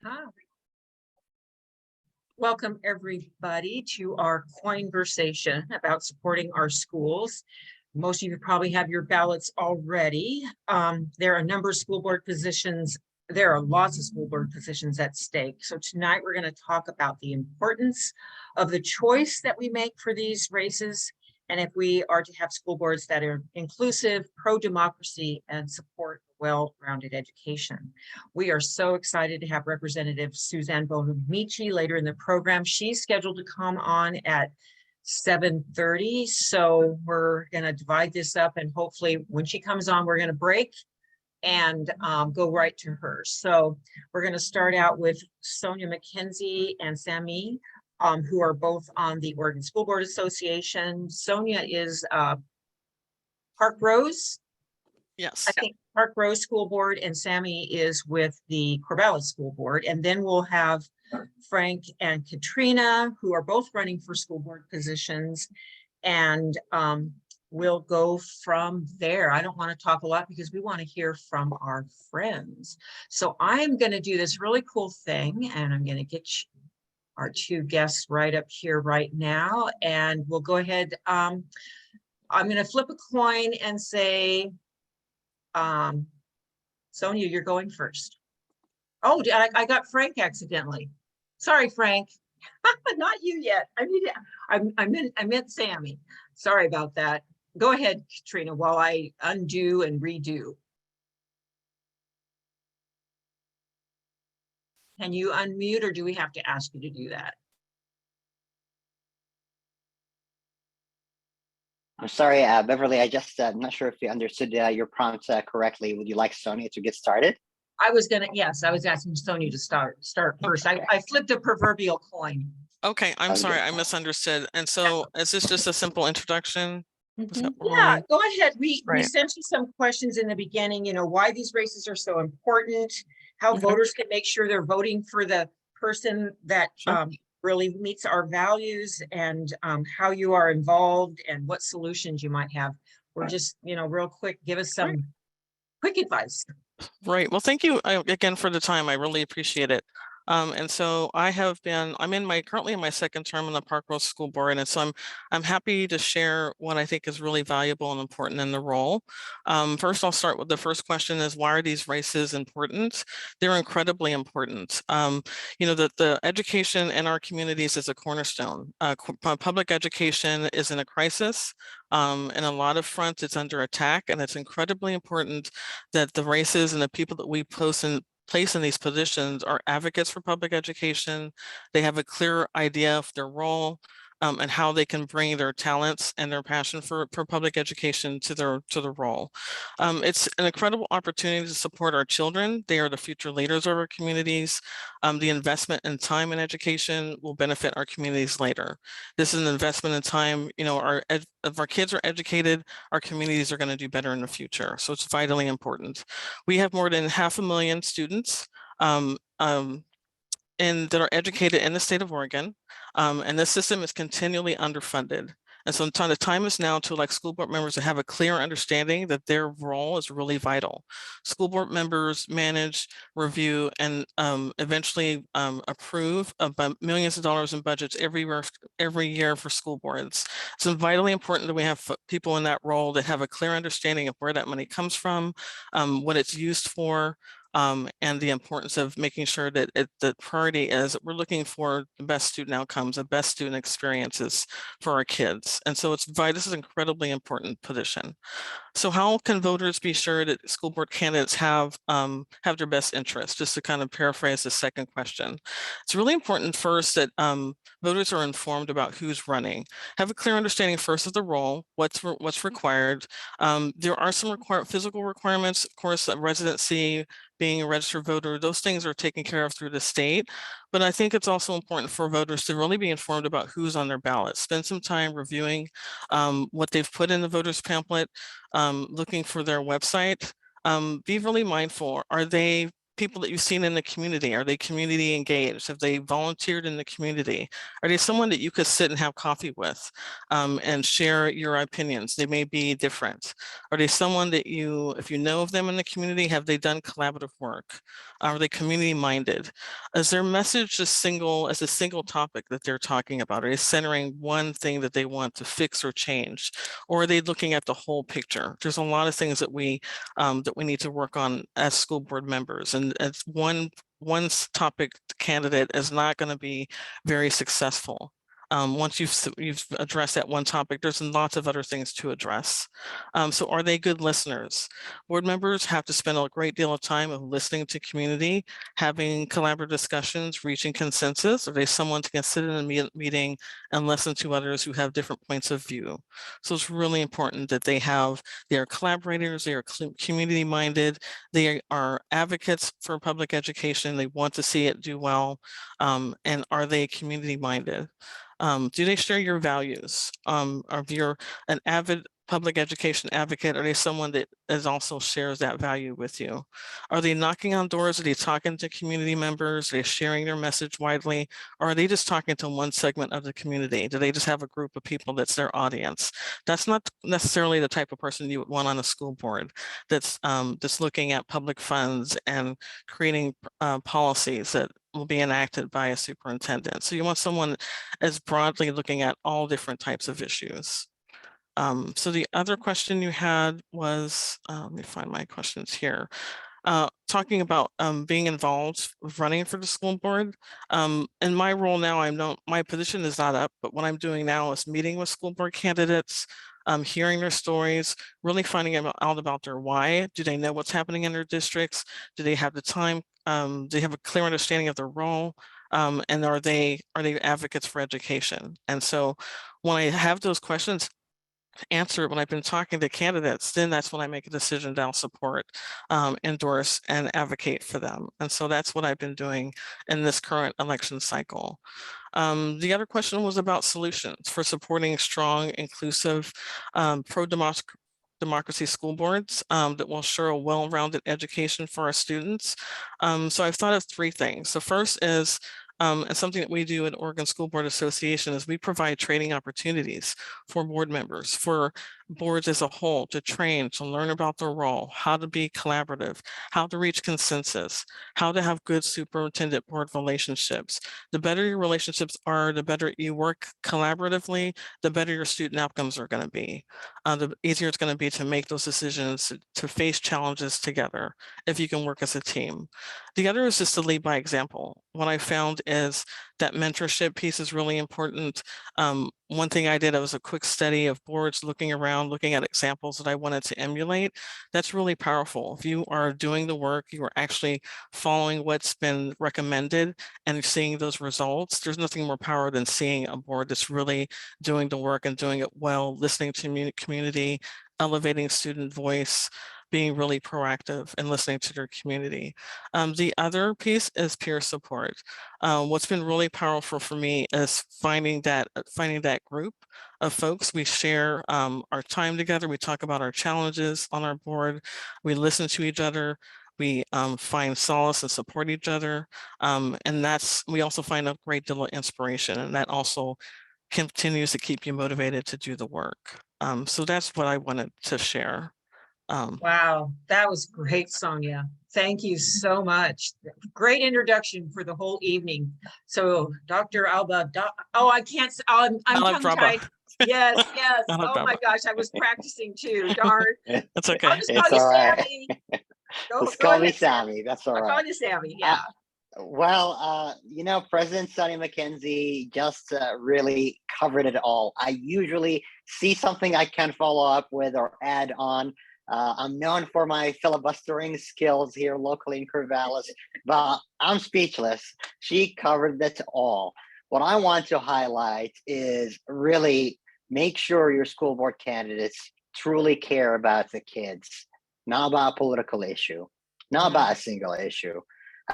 Hi. Welcome everybody to our COINversation about supporting our schools. Most of you probably have your ballots already. There are a number of school board positions. There are lots of school board positions at stake. So tonight we're going to talk about the importance of the choice that we make for these races, and if we are to have school boards that are inclusive, pro-democracy, and support well-rounded education. We are so excited to have Representative Suzanne Bonamici later in the program. She's scheduled to come on at 7:30. So we're going to divide this up, and hopefully when she comes on, we're going to break and go right to her. So we're going to start out with Sonia McKenzie and Sammy, who are both on the Oregon School Board Association. Sonia is Park Rose. Yes. I think Park Rose School Board, and Sammy is with the Corvallis School Board. And then we'll have Frank and Katrina, who are both running for school board positions. And we'll go from there. I don't want to talk a lot because we want to hear from our friends. So I'm going to do this really cool thing, and I'm going to get our two guests right up here right now. And we'll go ahead. I'm going to flip a coin and say, Sonia, you're going first. Oh, I got Frank accidentally. Sorry, Frank. Not you yet. I meant Sammy. Sorry about that. Go ahead, Katrina, while I undo and redo. Can you unmute, or do we have to ask you to do that? I'm sorry, Beverly, I just not sure if you understood your prompt correctly. Would you like Sonia to get started? Yes, I was asking Sonia to start first. Okay. I flipped a proverbial coin. Okay, I'm sorry, I misunderstood. And so is this just a simple introduction? Yeah, go ahead. We sent you some questions in the beginning, why these races are so important, how voters can make sure they're voting for the person that really meets our values, and how you are involved and what solutions you might have. We're just, real quick, give us some quick advice. Right. Well, thank you again for the time. I really appreciate it. And so I'm currently in my second term in the Park Rose School Board. And so I'm happy to share what I think is really valuable and important in the role. First, I'll start with the first question is, why are these races important? They're incredibly important. The education in our communities is a cornerstone. Public education is in a crisis. In a lot of fronts, it's under attack, and it's incredibly important that the races and the people that we place in these positions are advocates for public education. They have a clear idea of their role and how they can bring their talents and their passion for public education to the role. It's an incredible opportunity to support our children. They are the future leaders of our communities. The investment in time in education will benefit our communities later. This is an investment in time. If our kids are educated, our communities are going to do better in the future. So it's vitally important. We have more than 500,000 students that are educated in the state of Oregon, and the system is continually underfunded. And so the time is now to elect school board members to have a clear understanding that their role is really vital. School board members manage, review, and eventually approve about millions of dollars in budgets every year for school boards. So it's vitally important that we have people in that role that have a clear understanding of where that money comes from, what it's used for, and the importance of making sure that the priority is we're looking for the best student outcomes, the best student experiences for our kids. And so this is an incredibly important position. So how can voters be sure that school board candidates have their best interests? Just to kind of paraphrase the second question. It's really important first that voters are informed about who's running. Have a clear understanding first of the role, what's required. There are some physical requirements, of course, residency, being a registered voter, those things are taken care of through the state. But I think it's also important for voters to really be informed about who's on their ballot. Spend some time reviewing what they've put in the voters pamphlet, looking for their website. Be really mindful. Are they people that you've seen in the community? Are they community engaged? Have they volunteered in the community? Are they someone that you could sit and have coffee with and share your opinions? They may be different. Are they someone that you, if you know of them in the community, have they done collaborative work? Are they community minded? Is their message as a single topic that they're talking about? Are they centering one thing that they want to fix or change? Or are they looking at the whole picture? There's a lot of things that we need to work on as school board members, and as one topic candidate is not going to be very successful. Once you've addressed that one topic, there's lots of other things to address. So are they good listeners? Board members have to spend a great deal of time of listening to community, having collaborative discussions, reaching consensus. Are they someone to consider in a meeting and listen to others who have different points of view? So it's really important that they are collaborators, they are community minded, they are advocates for public education, they want to see it do well, and are they community minded? Do they share your values? If you're an avid public education advocate, are they someone that also shares that value with you? Are they knocking on doors? Are they talking to community members? Are they sharing their message widely? Or are they just talking to one segment of the community? Do they just have a group of people that's their audience? That's not necessarily the type of person you would want on a school board that's looking at public funds and creating policies that will be enacted by a superintendent. So you want someone as broadly looking at all different types of issues. So the other question you had was, let me find my questions here. Talking about being involved with running for the school board. In my role now, my position is not up, but what I'm doing now is meeting with school board candidates, hearing their stories, really finding out about their why. Do they know what's happening in their districts? Do they have the time? Do they have a clear understanding of their role? And are they advocates for education? And so when I have those questions answered, when I've been talking to candidates, then that's when I make a decision that I'll support, endorse, and advocate for them. And so that's what I've been doing in this current election cycle. The other question was about solutions for supporting strong, inclusive, pro-democracy school boards that will ensure a well-rounded education for our students. So I've thought of three things. The first is, and something that we do at Oregon School Board Association, is we provide training opportunities for board members, for boards as a whole, to train, to learn about their role, how to be collaborative, how to reach consensus, how to have good superintendent board relationships. The better your relationships are, the better you work collaboratively, the better your student outcomes are going to be. The easier it's going to be to make those decisions, to face challenges together if you can work as a team. The other is just to lead by example. What I found is that mentorship piece is really important. One thing I did, was a quick study of boards, looking around, looking at examples that I wanted to emulate. That's really powerful. If you are doing the work, you are actually following what's been recommended and seeing those results, there's nothing more powerful than seeing a board that's really doing the work and doing it well, listening to community, elevating student voice, being really proactive and listening to their community. The other piece is peer support. What's been really powerful for me is finding that group of folks. We share our time together. We talk about our challenges on our board. We listen to each other. We find solace and support each other. And we also find a great deal of inspiration, and that also continues to keep you motivated to do the work. So that's what I wanted to share. Wow, that was great, Sonia. Thank you so much. Great introduction for the whole evening. So Dr. Alba, I can't, I'm tongue-tied. Yes, yes. Oh my gosh, I was practicing too, darn. That's okay. I'll just call you Sammy. Just call me Sammy, that's all right. I'll call you Sammy, yeah. Well, President Sonny McKenzie just really covered it all. I usually see something I can follow up with or add on. I'm known for my filibustering skills here locally in Corvallis, but I'm speechless. She covered it all. What I want to highlight is really make sure your school board candidates truly care about the kids, not about a political issue, not about a single issue.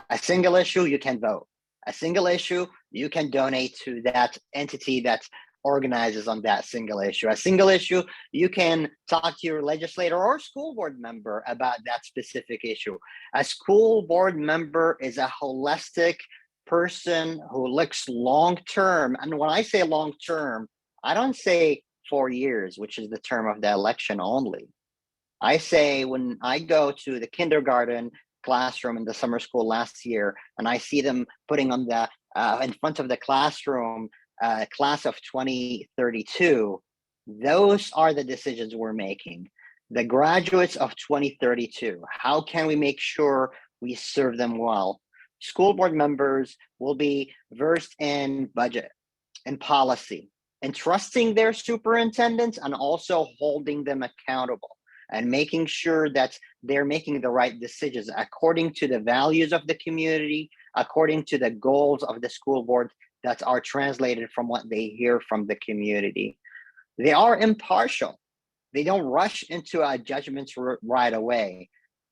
A single issue, you can vote. A single issue, you can donate to that entity that's organizes on that single issue. A single issue, you can talk to your legislator or school board member about that specific issue. A school board member is a holistic person who looks long-term. And when I say long-term, I don't say 4 years, which is the term of the election only. I say when I go to the kindergarten classroom in the summer school last year, and I see them putting on the in front of the classroom class of 2032, those are the decisions we're making. The graduates of 2032, how can we make sure we serve them well? School board members will be versed in budget and policy and trusting their superintendents and also holding them accountable and making sure that they're making the right decisions according to the values of the community, according to the goals of the school board that are translated from what they hear from the community. They are impartial. They don't rush into judgments right away.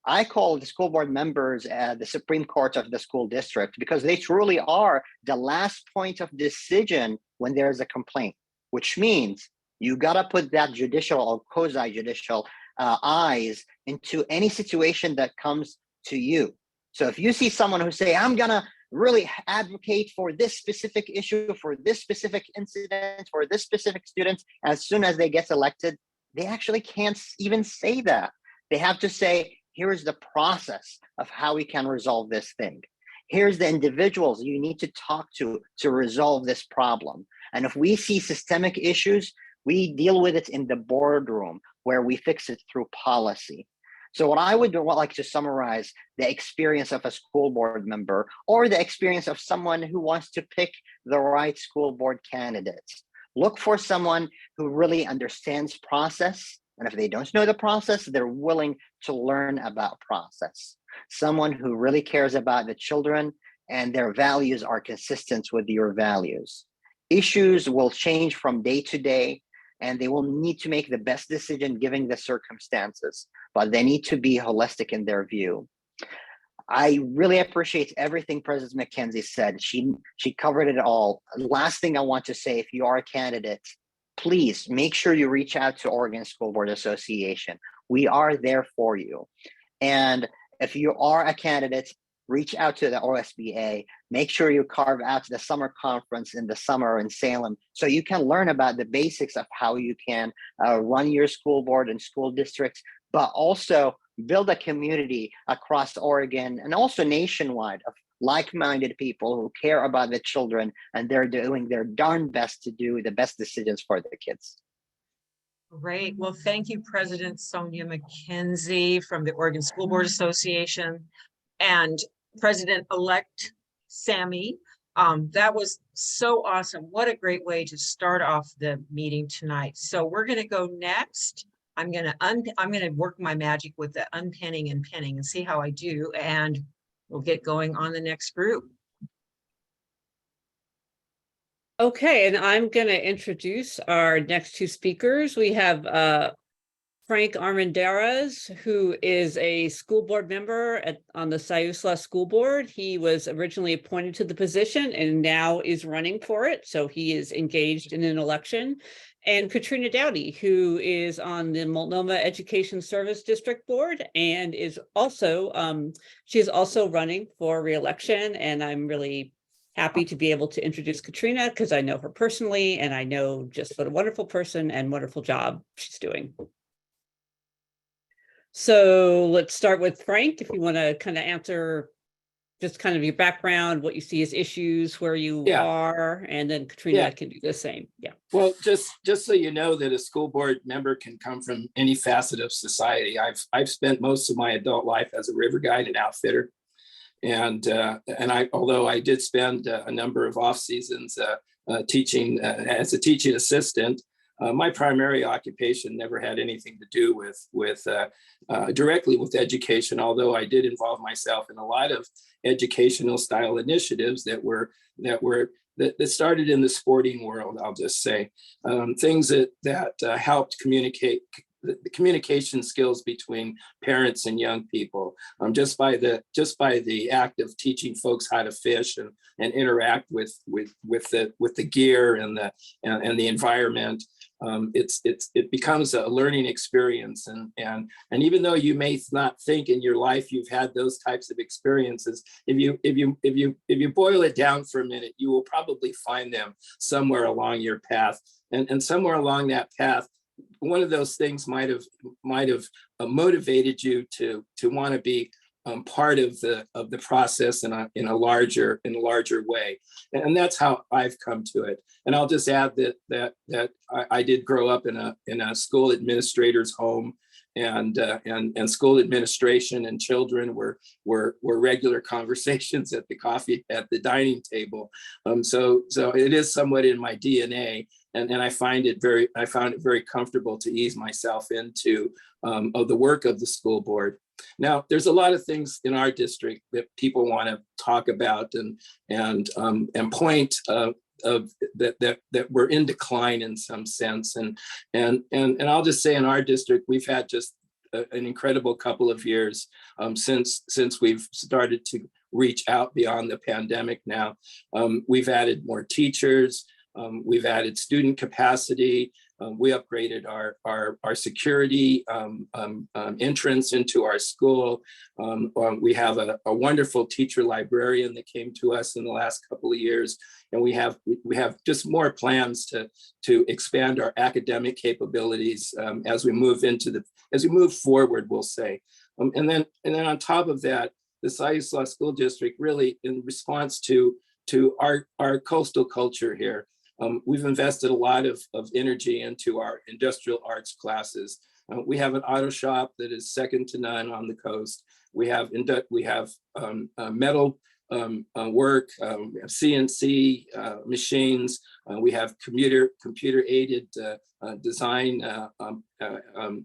I call the school board members the Supreme Court of the school district because they truly are the last point of decision when there's a complaint, which means you got to put that judicial or quasi-judicial eyes into any situation that comes to you. So if you see someone who say, I'm going to really advocate for this specific issue, for this specific incident, for this specific student, as soon as they get elected, they actually can't even say that. They have to say, here's the process of how we can resolve this thing. Here's the individuals you need to talk to resolve this problem. And if we see systemic issues, we deal with it in the boardroom where we fix it through policy. So what I would like to summarize the experience of a school board member or the experience of someone who wants to pick the right school board candidates. Look for someone who really understands process. And if they don't know the process, they're willing to learn about process. Someone who really cares about the children and their values are consistent with your values. Issues will change from day to day, and they will need to make the best decision given the circumstances, but they need to be holistic in their view. I really appreciate everything President McKenzie said. She covered it all. Last thing I want to say, if you are a candidate, please make sure you reach out to Oregon School Board Association. We are there for you. And if you are a candidate, reach out to the OSBA. Make sure you carve out the summer conference in the summer in Salem so you can learn about the basics of how you can run your school board and school districts, but also build a community across Oregon and also nationwide of like-minded people who care about the children, and they're doing their darn best to do the best decisions for their kids. Great. Well, thank you, President Sonia McKenzie from the Oregon School Board Association and President-elect Sammy. That was so awesome. What a great way to start off the meeting tonight. So we're going to go next. I'm going to work my magic with the unpinning and pinning and see how I do, and we'll get going on the next group. Okay, and I'm going to introduce our next two speakers. We have Frank Armendariz, who is a school board member on the Siuslaw School Board. He was originally appointed to the position and now is running for it. So he is engaged in an election. And Katrina Dowdy, who is on the Multnomah Education Service District Board and is also, she is also running for re-election. And I'm really happy to be able to introduce Katrina because I know her personally and I know just what a wonderful person and wonderful job she's doing. So let's start with Frank, if you want to kind of answer just kind of your background, what you see as issues, where you are, and then Katrina can do the same. Yeah. Well, just so you know that a school board member can come from any facet of society. I've spent most of my adult life as a river guide and outfitter. And although I did spend a number of off seasons teaching as a teaching assistant, my primary occupation never had anything to do with directly with education, although I did involve myself in a lot of educational style initiatives that started in the sporting world. I'll just say things that helped the communication skills between parents and young people, just by the act of teaching folks how to fish and interact with the gear and the environment. It becomes a learning experience, and even though you may not think in your life you've had those types of experiences, if you boil it down for a minute, you will probably find them somewhere along your path, and somewhere along that path, one of those things might have motivated you to want to be part of the process in a larger way, and that's how I've come to it. And I'll just add that I did grow up in a school administrator's home, and school administration and children were regular conversations at the dining table. So it is somewhat in my DNA, and I found it very comfortable to ease myself into of the work of the school board. Now, there's a lot of things in our district that people want to talk about and point that we're in decline in some sense. And I'll just say in our district, we've had just an incredible couple of years since we've started to reach out beyond the pandemic now. We've added more teachers. We've added student capacity. We upgraded our security entrance into our school. We have a wonderful teacher librarian that came to us in the last couple of years, and we have just more plans to expand our academic capabilities as we move forward, we'll say. And then on top of that, the Sayusla School District, really in response to our coastal culture here. We've invested a lot of energy into our industrial arts classes. We have an auto shop that is second to none on the coast. We have metal work, CNC machines. We have computer aided design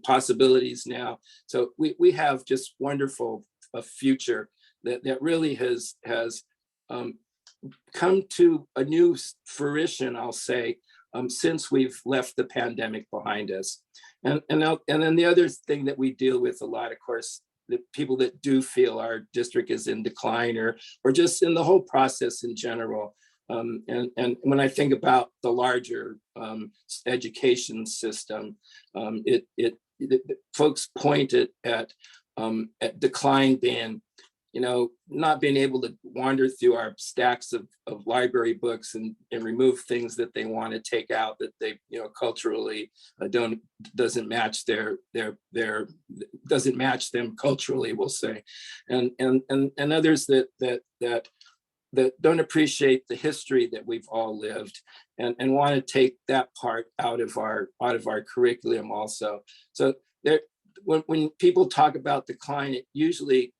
possibilities now. So we have just wonderful future that really has come to a new fruition, I'll say, since we've left the pandemic behind us. And then the other thing that we deal with a lot, of course, the people that do feel our district is in decline or just in the whole process in general. And when I think about the larger education system, folks point at decline being, not being able to wander through our stacks of library books and remove things that they want to take out that they, culturally doesn't match doesn't match them culturally, we'll say, and others that don't appreciate the history that we've all lived and want to take that part out of our curriculum also. So when people talk about decline, it usually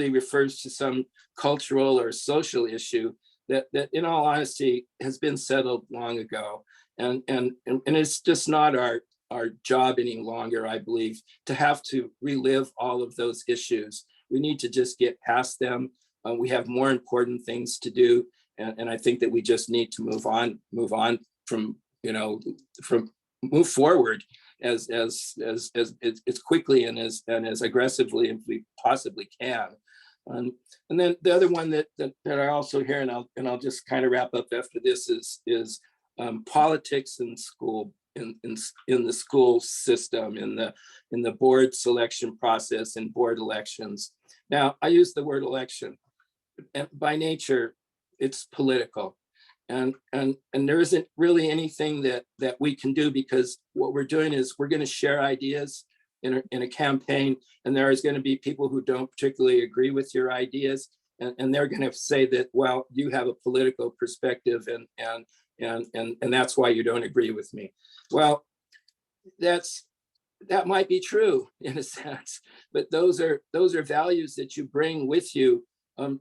refers to some cultural or social issue that in all honesty has been settled long ago, and it's just not our job any longer, I believe, to have to relive all of those issues. We need to just get past them. We have more important things to do, and I think that we just need to move on move forward as quickly and as aggressively as we possibly can. And then the other one that I also hear, and I'll just kind of wrap up after this, is politics in school, in the school system, in the board selection process and board elections. Now, I use the word election, and by nature, it's political. And there isn't really anything that we can do, because what we're doing is we're going to share ideas in a campaign, and there is going to be people who don't particularly agree with your ideas, and they're going to say that, well, you have a political perspective, and that's why you don't agree with me. Well, that might be true in a sense, but those are values that you bring with you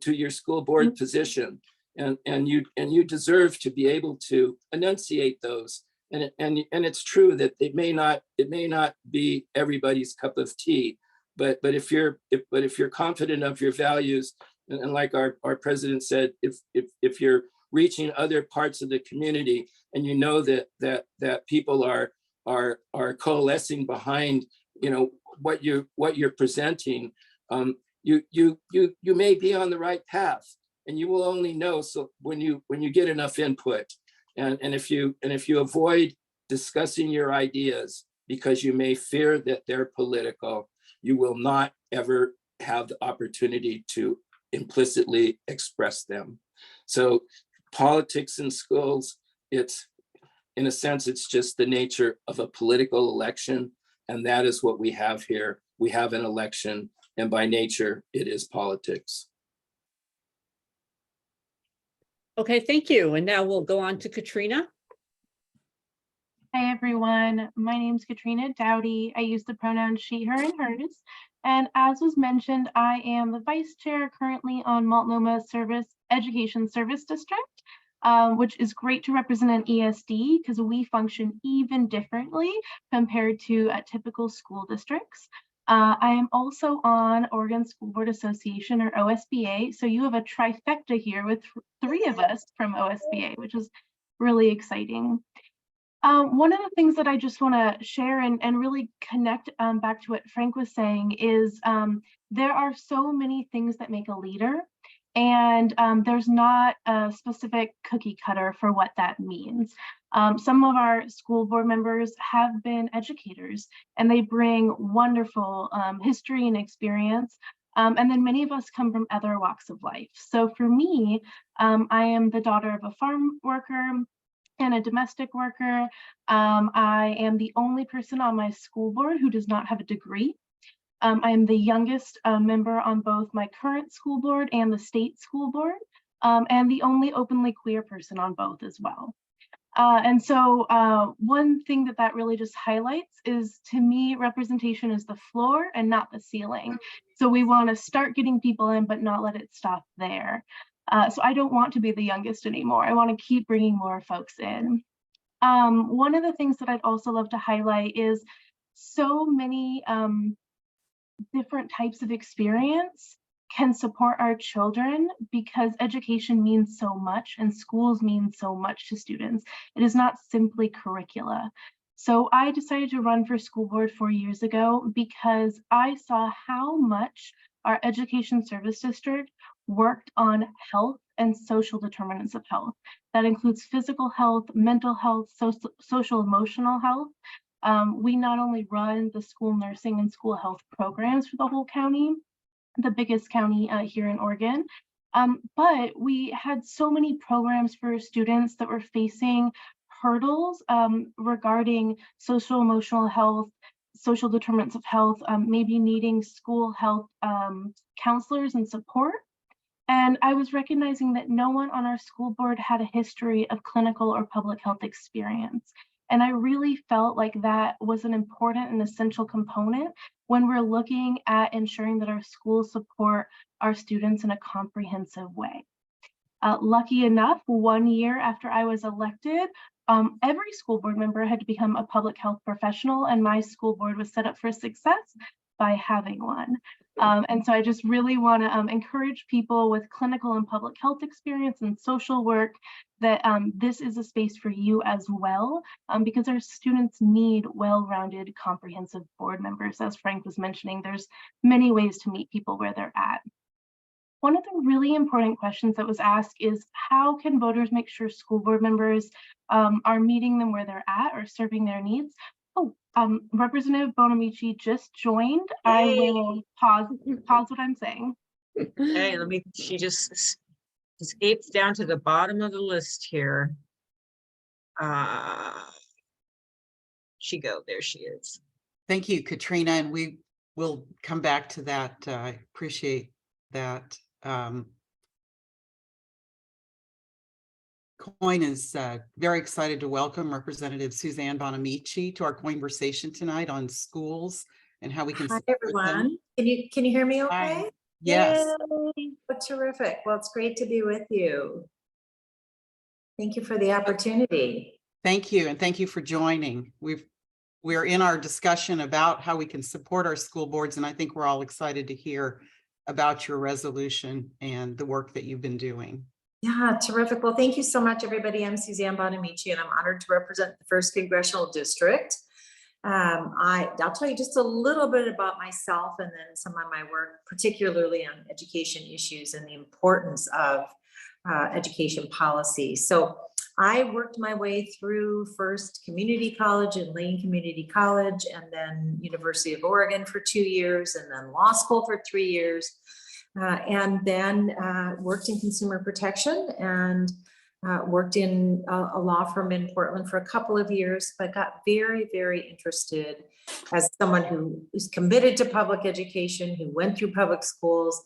to your school board position. And you deserve to be able to enunciate those, and it's true that it may not be everybody's cup of tea, but if you're confident of your values, and like our president said, if you're reaching other parts of the community, and you know that people are are coalescing behind, you know, what you're presenting, you may be on the right path, and you will only know so when you get enough input, and if you avoid discussing your ideas because you may fear that they're political, you will not ever have the opportunity to implicitly express them. So politics in schools, it's, in a sense, it's just the nature of a political election. And that is what we have here. We have an election, and by nature, it is politics. Okay, thank you. And now we'll go on to Katrina. Hi, everyone. My name is Katrina Dowdy. I use the pronouns she, her, and hers. And as was mentioned, I am the vice chair currently on Multnomah Education Service District, which is great to represent an ESD because we function even differently compared to typical school districts. I am also on Oregon School Board Association, or OSBA. So you have a trifecta here with 3 of us from OSBA, which is really exciting. One of the things that I just want to share and really connect back to what Frank was saying is there are so many things that make a leader, and there's not a specific cookie cutter for what that means. Some of our school board members have been educators, and they bring wonderful history and experience. And then many of us come from other walks of life. So for me, I am the daughter of a farm worker and a domestic worker. I am the only person on my school board who does not have a degree. I am the youngest member on both my current school board and the state school board, and the only openly queer person on both as well. And so one thing that really just highlights is, to me, representation is the floor and not the ceiling. So we want to start getting people in, but not let it stop there. So I don't want to be the youngest anymore. I want to keep bringing more folks in. One of the things that I'd also love to highlight is so many different types of experience can support our children, because education means so much and schools mean so much to students. It is not simply curricula. So I decided to run for school board 4 years ago because I saw how much our education service district worked on health and social determinants of health. That includes physical health, mental health, social emotional health. We not only run the school nursing and school health programs for the whole county, the biggest county here in Oregon, but we had so many programs for students that were facing hurdles regarding social emotional health, social determinants of health, maybe needing school health counselors and support. And I was recognizing that no one on our school board had a history of clinical or public health experience. And I really felt like that was an important and essential component when we're looking at ensuring that our schools support our students in a comprehensive way. Lucky enough, 1 year after I was elected, every school board member had to become a public health professional, and my school board was set up for success by having one. And so I just really want to encourage people with clinical and public health experience and social work that this is a space for you as well, because our students need well-rounded, comprehensive board members. As Frank was mentioning, there's many ways to meet people where they're at. One of the really important questions that was asked is, how can voters make sure school board members are meeting them where they're at or serving their needs? Oh, Representative Bonamici just joined. I will pause what I'm saying. Hey, she just escaped down to the bottom of the list here. There she is. Thank you, Katrina, and we will come back to that. I appreciate that. COIN is very excited to welcome Representative Suzanne Bonamici to our COINversation tonight on schools and how we can Hi, support everyone. them. Can you hear me okay? Hi. Yes. Yay. Oh, terrific. Well, it's great to be with you. Thank you for the opportunity. Thank you, and thank you for joining. We're in our discussion about how we can support our school boards, and I think we're all excited to hear about your resolution and the work that you've been doing. Yeah, terrific. Well, thank you so much, everybody. I'm Suzanne Bonamici, and I'm honored to represent the 1st Congressional District. I'll tell you just a little bit about myself and then some of my work, particularly on education issues and the importance of education policy. So I worked my way through first community college and Lane Community College, and then University of Oregon for 2 years, and then law school for 3 years, and then worked in consumer protection and worked in a law firm in Portland for a couple of years, but got very, very interested as someone who is committed to public education, who went through public schools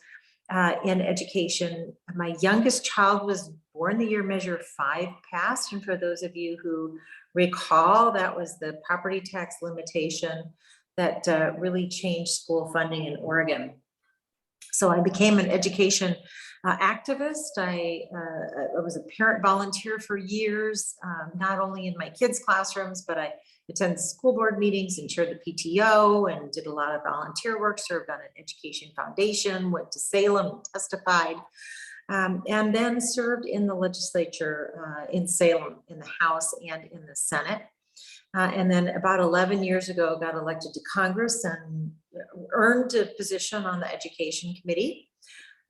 in education. My youngest child was born the year Measure 5 passed. And for those of you who recall, that was the property tax limitation that really changed school funding in Oregon. So I became an education activist. I was a parent volunteer for years, not only in my kids' classrooms, but I attended school board meetings and chaired the PTO and did a lot of volunteer work, served on an education foundation, went to Salem and testified, and then served in the legislature in Salem, in the House and in the Senate. And then about 11 years ago, got elected to Congress and earned a position on the Education Committee.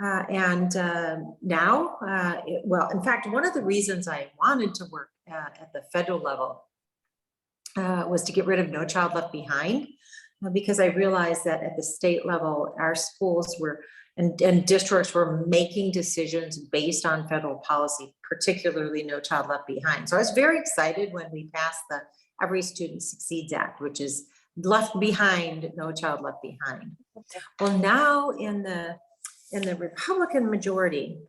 Now, well, in fact, one of the reasons I wanted to work at the federal level was to get rid of No Child Left Behind, because I realized that at the state level, our schools were and districts were making decisions based on federal policy, particularly No Child Left Behind. So I was very excited when we passed the Every Student Succeeds Act, which is left behind, No Child Left Behind. Well, now in the Republican majority,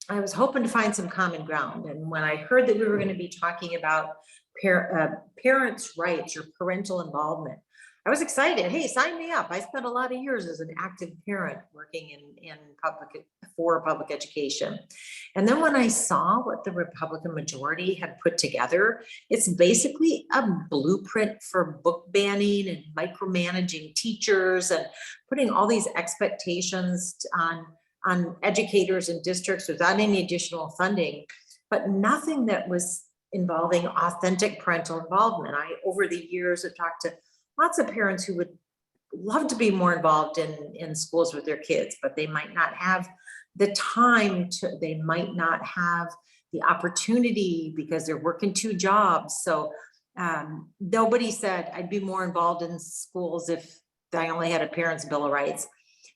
I was hoping to find some common ground. And when I heard that we were going to be talking about parents' rights or parental involvement, I was excited. Hey, sign me up. I spent a lot of years as an active parent working for public education. And then when I saw what the Republican majority had put together, it's basically a blueprint for book banning and micromanaging teachers and putting all these expectations on educators and districts without any additional funding, but nothing that was involving authentic parental involvement. Over the years, I've talked to lots of parents who would love to be more involved in schools with their kids, but they might not have the time they might not have the opportunity because they're working 2 jobs. So nobody said I'd be more involved in schools if I only had a parent's Bill of Rights.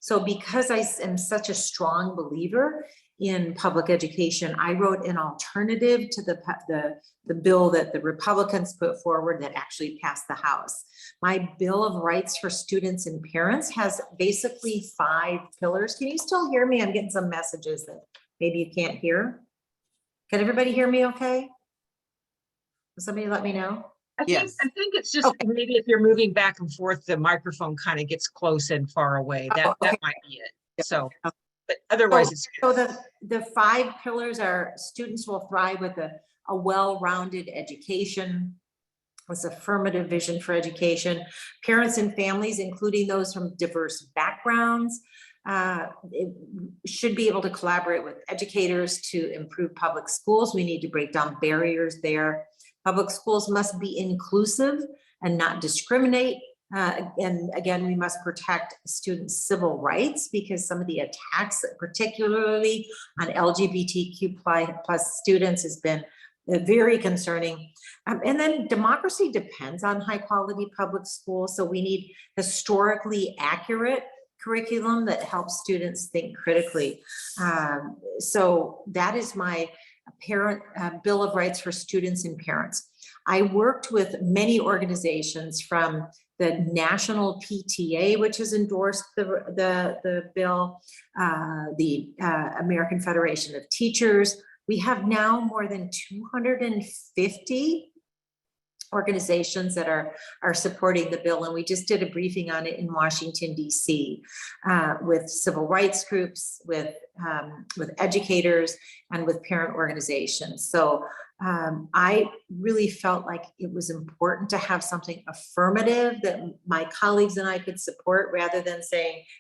So because I am such a strong believer in public education, I wrote an alternative to the bill that the Republicans put forward that actually passed the House. My Bill of Rights for students and parents has basically 5 pillars. Can you still hear me? I'm getting some messages that maybe you can't hear. Can everybody hear me okay? Will somebody let me know? I think it's just Okay. maybe if you're moving back and forth, the microphone kind of gets close and far away. That might be it. So, but otherwise it's so the 5 pillars are: students will thrive with a well-rounded education, with affirmative vision for education, parents and families, including those from diverse backgrounds, should be able to collaborate with educators to improve public schools. We need to break down barriers there. Public schools must be inclusive and not discriminate. And again, we must protect students' civil rights, because some of the attacks, particularly on LGBTQ plus students, has been very concerning. And then democracy depends on high quality public schools. So we need historically accurate curriculum that helps students think critically. So that is my parent Bill of Rights for students and parents. I worked with many organizations, from the National PTA, which has endorsed the bill, the American Federation of Teachers. We have now more than 250 organizations that are supporting the bill, and we just did a briefing on it in Washington, D.C. With civil rights groups, with educators, and with parent organizations. So I really felt like it was important to have something affirmative that my colleagues and I could support, rather than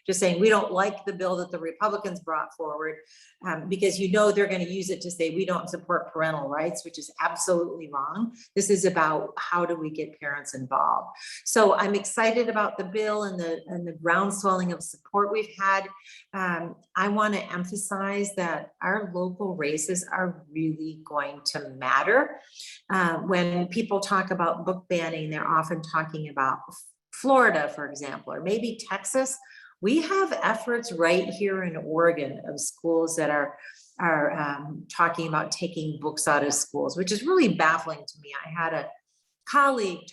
just saying we don't like the bill that the Republicans brought forward, because they're going to use it to say we don't support parental rights, which is absolutely wrong. This is about how do we get parents involved. So I'm excited about the bill and the groundswelling of support we've had. I want to emphasize that our local races are really going to matter. When people talk about book banning, they're often talking about Florida, for example, or maybe Texas. We have efforts right here in Oregon of schools that are talking about taking books out of schools, which is really baffling to me. I had a colleague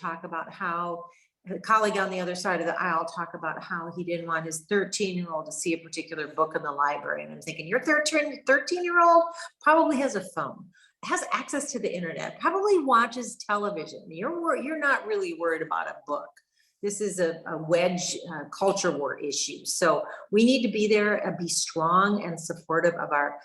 on the other side of the aisle talk about how he didn't want his 13-year-old to see a particular book in the library. And I'm thinking, your 13-year-old probably has a phone, has access to the internet, probably watches television. You're not really worried about a book. This is a wedge culture war issue. So we need to be there and be strong and supportive of our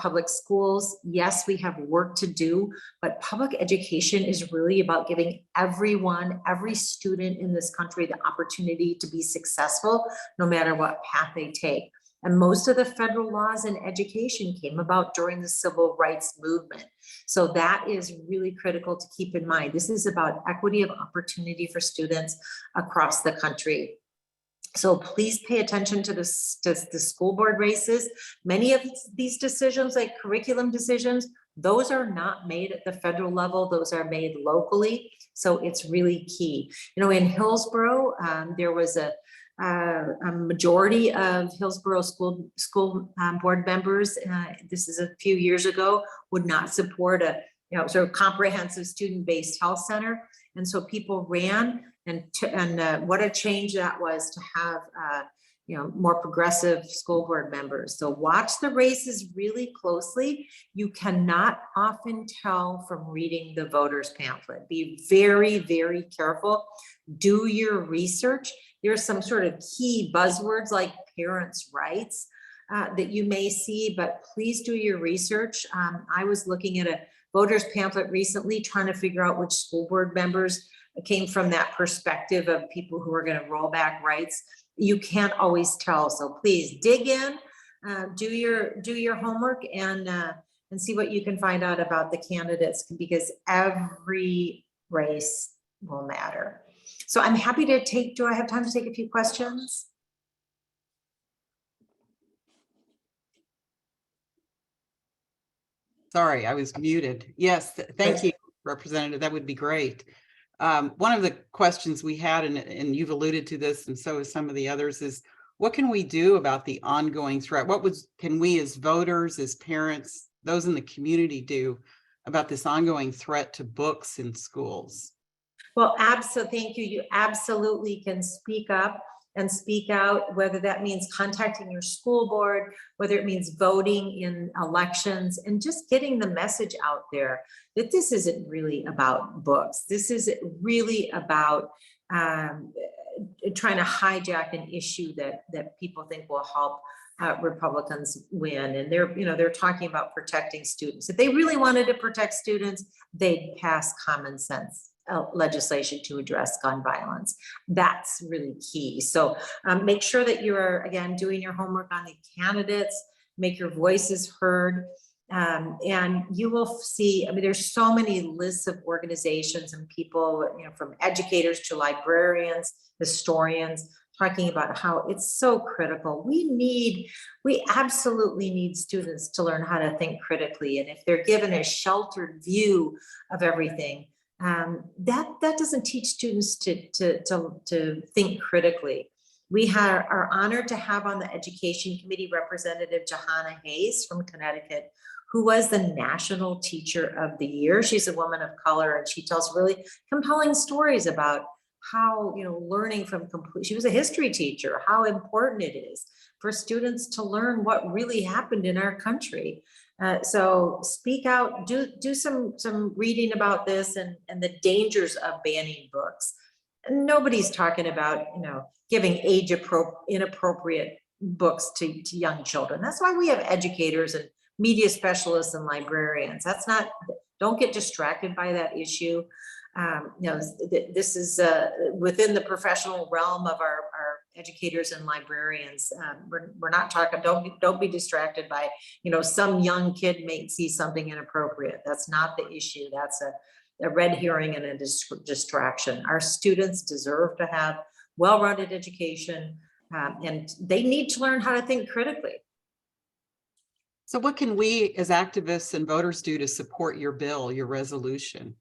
public schools. Yes, we have work to do, but public education is really about giving every student in this country the opportunity to be successful, no matter what path they take. And most of the federal laws in education came about during the civil rights movement. So that is really critical to keep in mind. This is about equity of opportunity for students across the country. So please pay attention to the school board races. Many of these decisions, like curriculum decisions, those are not made at the federal level. Those are made locally. So it's really key. In Hillsborough, there was a majority of Hillsborough school board members, this is a few years ago, would not support a sort of comprehensive student-based health center. And so people ran, and what a change that was to have more progressive school board members. So watch the races really closely. You cannot often tell from reading the voters pamphlet. Be very, very careful. Do your research. There's some sort of key buzzwords like parents' rights that you may see, but please do your research. I was looking at a voters pamphlet recently, trying to figure out which school board members came from that perspective of people who are going to roll back rights. You can't always tell, so please dig in, do your homework, and see what you can find out about the candidates, because every race will matter. So I'm happy to do I have time to take a few questions? Sorry, I was muted. Yes, thank you, Representative. That would be great. One of the questions we had, and you've alluded to this, and so has some of the others, is what can we do about the ongoing threat? Can we as voters, as parents, those in the community do about this ongoing threat to books in schools? Well, absolutely. Thank you. You absolutely can speak up and speak out, whether that means contacting your school board, whether it means voting in elections, and just getting the message out there that this isn't really about books. This is really about trying to hijack an issue that people think will help Republicans win. And they're talking about protecting students. If they really wanted to protect students, they'd pass common sense legislation to address gun violence. That's really key. So make sure that you're, again, doing your homework on the candidates, make your voices heard. And you will see, there's so many lists of organizations and people, from educators to librarians, historians, talking about how it's so critical. We absolutely need students to learn how to think critically. And if they're given a sheltered view of everything, that doesn't teach students to think critically. We are honored to have on the Education Committee Representative Johanna Hayes from Connecticut, who was the National Teacher of the Year. She's a woman of color, and she tells really compelling stories about how, learning from she was a history teacher, how important it is for students to learn what really happened in our country. So speak out, do some reading about this and the dangers of banning books. And nobody's talking about, giving inappropriate books to young children. That's why we have educators and media specialists and librarians. That's not, don't get distracted by that issue. You know, this is within the professional realm of our educators and librarians. We're not talking, don't be distracted by, you know, some young kid may see something inappropriate. That's not the issue. That's a red herring and a distraction. Our students deserve to have well-rounded education, and they need to learn how to think critically. So what can we as activists and voters do to support your bill, your resolution?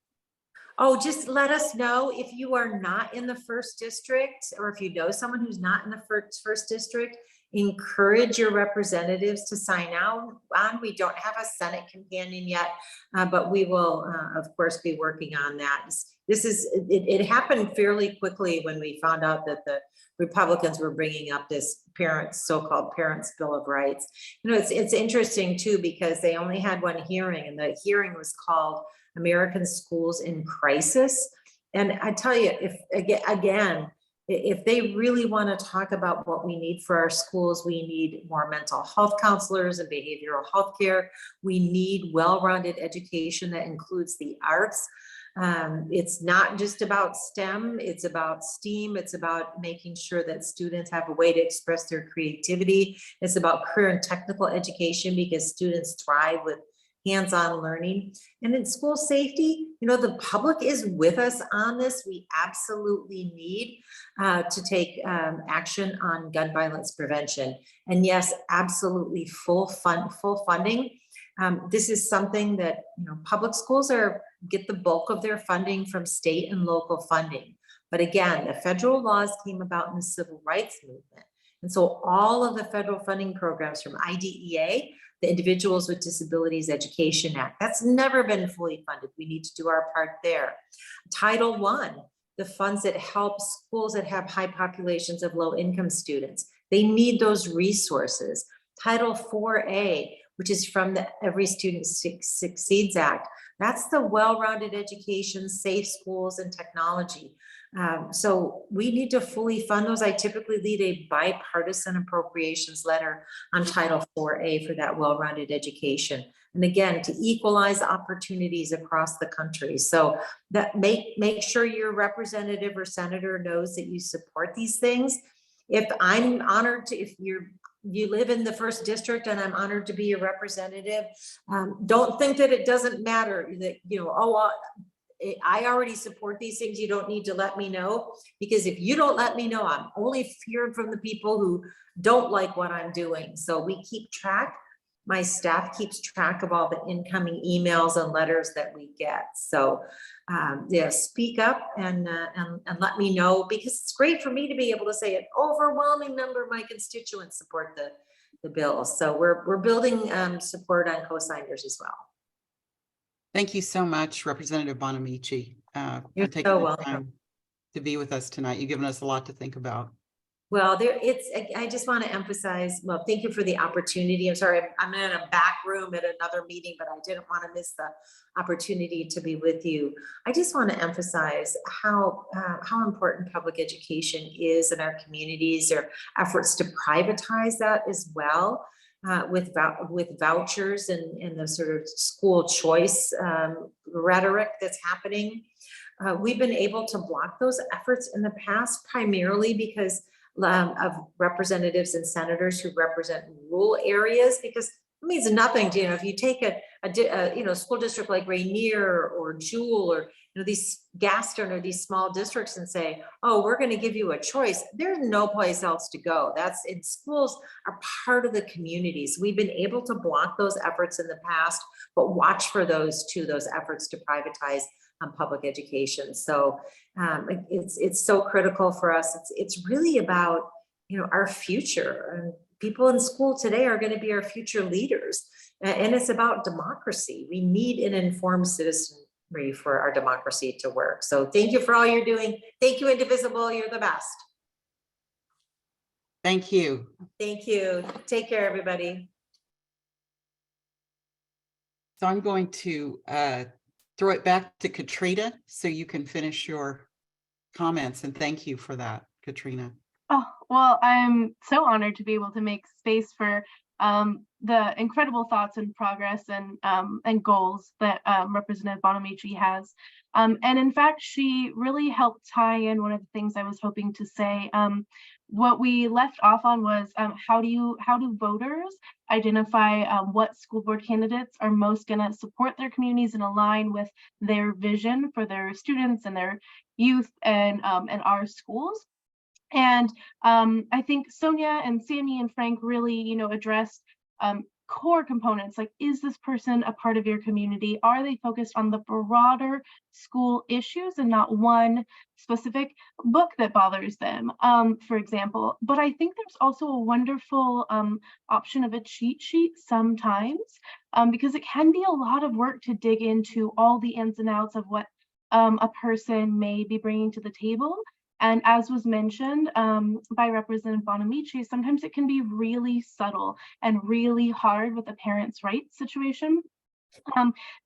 Oh, just let us know if you are not in the first district, or if you know someone who's not in the first district. Encourage your representatives to sign on. We don't have a Senate companion yet, but we will, of course, be working on that. It happened fairly quickly when we found out that the Republicans were bringing up this so-called Parents' Bill of Rights. You know, it's interesting too, because they only had one hearing, and the hearing was called American Schools in Crisis. And I tell you, if they really want to talk about what we need for our schools, we need more mental health counselors and behavioral health care. We need well-rounded education that includes the arts. It's not just about STEM, it's about STEAM. It's about making sure that students have a way to express their creativity. It's about career and technical education, because students thrive with hands-on learning. And in school safety, you know, the public is with us on this. We absolutely need to take action on gun violence prevention. And yes, absolutely full funding. This is something that, you know, public schools get the bulk of their funding from state and local funding. But again, the federal laws came about in the civil rights movement. And so all of the federal funding programs from IDEA, the Individuals with Disabilities Education Act, that's never been fully funded. We need to do our part there. Title I, the funds that help schools that have high populations of low income students, they need those resources. Title IV-A, which is from the Every Student Succeeds Act, that's the well-rounded education, safe schools, and technology. So we need to fully fund those. I typically lead a bipartisan appropriations letter on Title IV-A for that well-rounded education. And again, to equalize opportunities across the country. So that make sure your representative or senator knows that you support these things. If I'm honored to, if you live in the first district and I'm honored to be your representative, don't think that it doesn't matter that, you know, I already support these things. You don't need to let me know, because if you don't let me know, I'm only hearing from the people who don't like what I'm doing. So we keep track. My staff keeps track of all the incoming emails and letters that we get. So yeah, speak up and let me know, because it's great for me to be able to say an overwhelming number of my constituents support the bill. So we're building support on co-signers as well. Thank you so much, Representative Bonamici, for You're taking so the welcome. time to be with us tonight. You've given us a lot to think about. Well, I just want to emphasize, well, thank you for the opportunity. I'm sorry, I'm in a back room at another meeting, but I didn't want to miss the opportunity to be with you. I just want to emphasize how important public education is in our communities. There are efforts to privatize that as well, with vouchers and the sort of school choice rhetoric that's happening. We've been able to block those efforts in the past, primarily because of representatives and senators who represent rural areas, because it means nothing to, you know, if you take a school district like Rainier or Jewel, or, you know, these Gaston or these small districts, and say, oh, we're going to give you a choice. There's no place else to go. That's in schools are part of the communities. We've been able to block those efforts in the past, but watch for those efforts to privatize public education. So it's so critical for us. It's really about, you know, our future, and people in school today are going to be our future leaders. And it's about democracy. We need an informed citizenry for our democracy to work. So thank you for all you're doing. Thank you, Indivisible. You're the best. Thank you. Thank you. Take care, everybody. So I'm going to throw it back to Katrina so you can finish your comments, and thank you for that, Katrina. Oh, well, I'm so honored to be able to make space for the incredible thoughts and progress and goals that Representative Bonamici has. And in fact, she really helped tie in one of the things I was hoping to say. What we left off on was how do voters identify what school board candidates are most going to support their communities and align with their vision for their students and their youth and our schools. And I think Sonia and Sammy and Frank really, addressed core components like, is this person a part of your community? Are they focused on the broader school issues and not one specific book that bothers them, for example? But I think there's also a wonderful option of a cheat sheet sometimes, because it can be a lot of work to dig into all the ins and outs of what a person may be bringing to the table. And as was mentioned by Representative Bonamici, sometimes it can be really subtle and really hard with a parent's rights situation.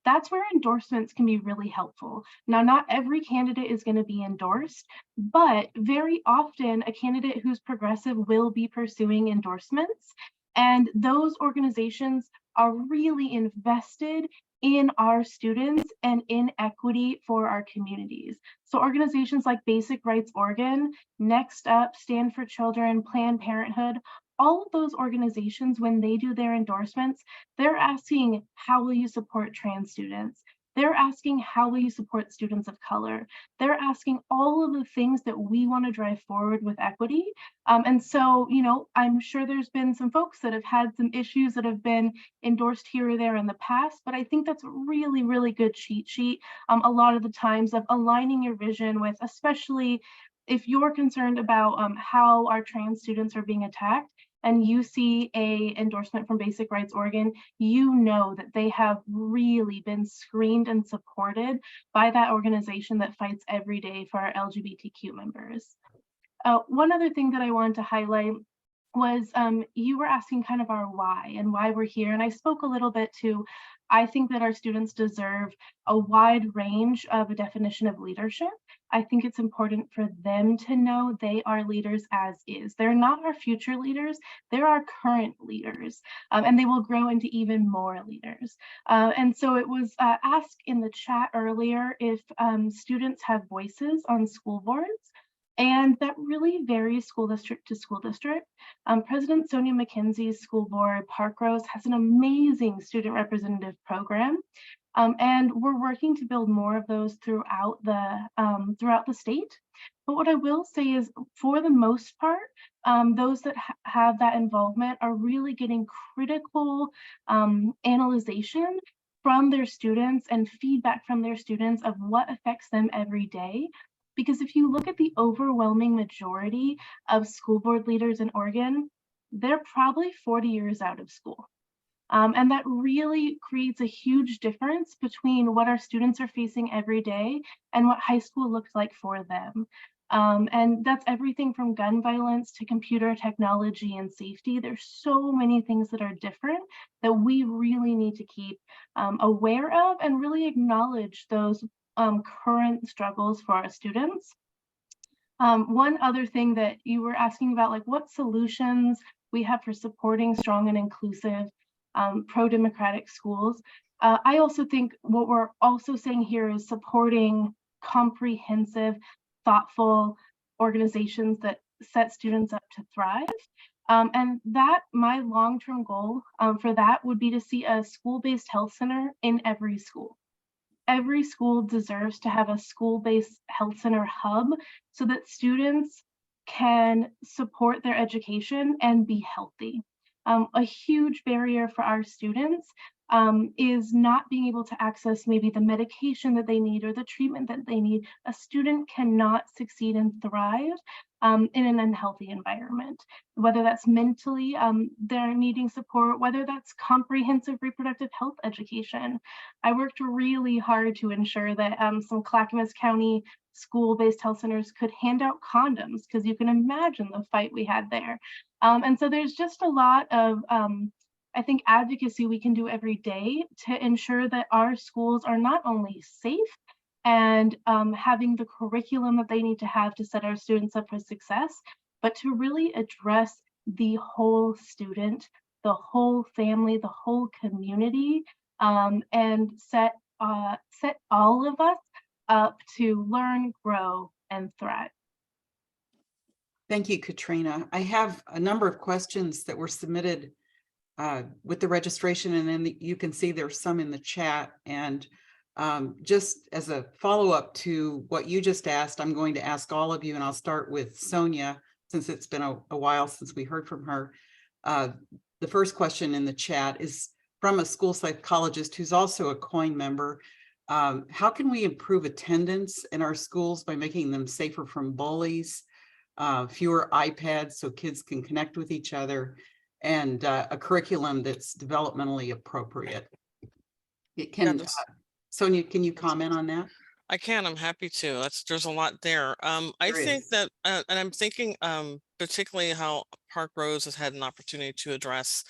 That's where endorsements can be really helpful. Now, not every candidate is going to be endorsed, but very often a candidate who's progressive will be pursuing endorsements. And those organizations are really invested in our students and in equity for our communities. So organizations like Basic Rights Oregon, Next Up, Stand for Children, Planned Parenthood, all of those organizations, when they do their endorsements, they're asking, how will you support trans students? They're asking, how will you support students of color? They're asking all of the things that we want to drive forward with equity. And so, I'm sure there's been some folks that have had some issues that have been endorsed here or there in the past, but I think that's a really, really good cheat sheet. A lot of the times of aligning your vision with, especially if you're concerned about how our trans students are being attacked, and you see a endorsement from Basic Rights Oregon, you know that they have really been screened and supported by that organization that fights every day for our LGBTQ members. One other thing that I wanted to highlight was you were asking kind of our why and why we're here. And I spoke a little bit to, I think that our students deserve a wide range of a definition of leadership. I think it's important for them to know they are leaders as is. They're not our future leaders, they're our current leaders, and they will grow into even more leaders. And so it was asked in the chat earlier if students have voices on school boards. And that really varies school district to school district. President Sonia McKenzie's school board, Park Rose, has an amazing student representative program. And we're working to build more of those throughout the state. But what I will say is, for the most part, those that have that involvement are really getting critical analyzation from their students and feedback from their students of what affects them every day. Because if you look at the overwhelming majority of school board leaders in Oregon, they're probably 40 years out of school. And that really creates a huge difference between what our students are facing every day and what high school looks like for them. And that's everything from gun violence to computer technology and safety. There's so many things that are different that we really need to keep aware of and really acknowledge those current struggles for our students. One other thing that you were asking about, like what solutions we have for supporting strong and inclusive pro-democratic schools. I also think what we're also saying here is supporting comprehensive, thoughtful organizations that set students up to thrive. And that my long-term goal for that would be to see a school-based health center in every school. Every school deserves to have a school-based health center hub so that students can support their education and be healthy. A huge barrier for our students is not being able to access maybe the medication that they need or the treatment that they need. A student cannot succeed and thrive in an unhealthy environment, whether that's mentally, they're needing support, whether that's comprehensive reproductive health education. I worked really hard to ensure that some Clackamas County school-based health centers could hand out condoms, because you can imagine the fight we had there. And so there's just a lot of, I think, advocacy we can do every day to ensure that our schools are not only safe and having the curriculum that they need to have to set our students up for success, but to really address the whole student, the the whole family, the whole community, and set all of us up to learn, grow, and thrive. Thank you, Katrina. I have a number of questions that were submitted with the registration, and then you can see there's some in the chat. And just as a follow-up to what you just asked, I'm going to ask all of you, and I'll start with Sonia, since it's been a while since we heard from her. The first question in the chat is from a school psychologist who's also a COIN member. How can we improve attendance in our schools by making them safer from bullies, fewer iPads so kids can connect with each other, and a curriculum that's developmentally appropriate? It can, Sonia, can you comment on that? I can, I'm happy to. There's a lot there. I think that, and I'm thinking particularly how Park Rose has had an opportunity to address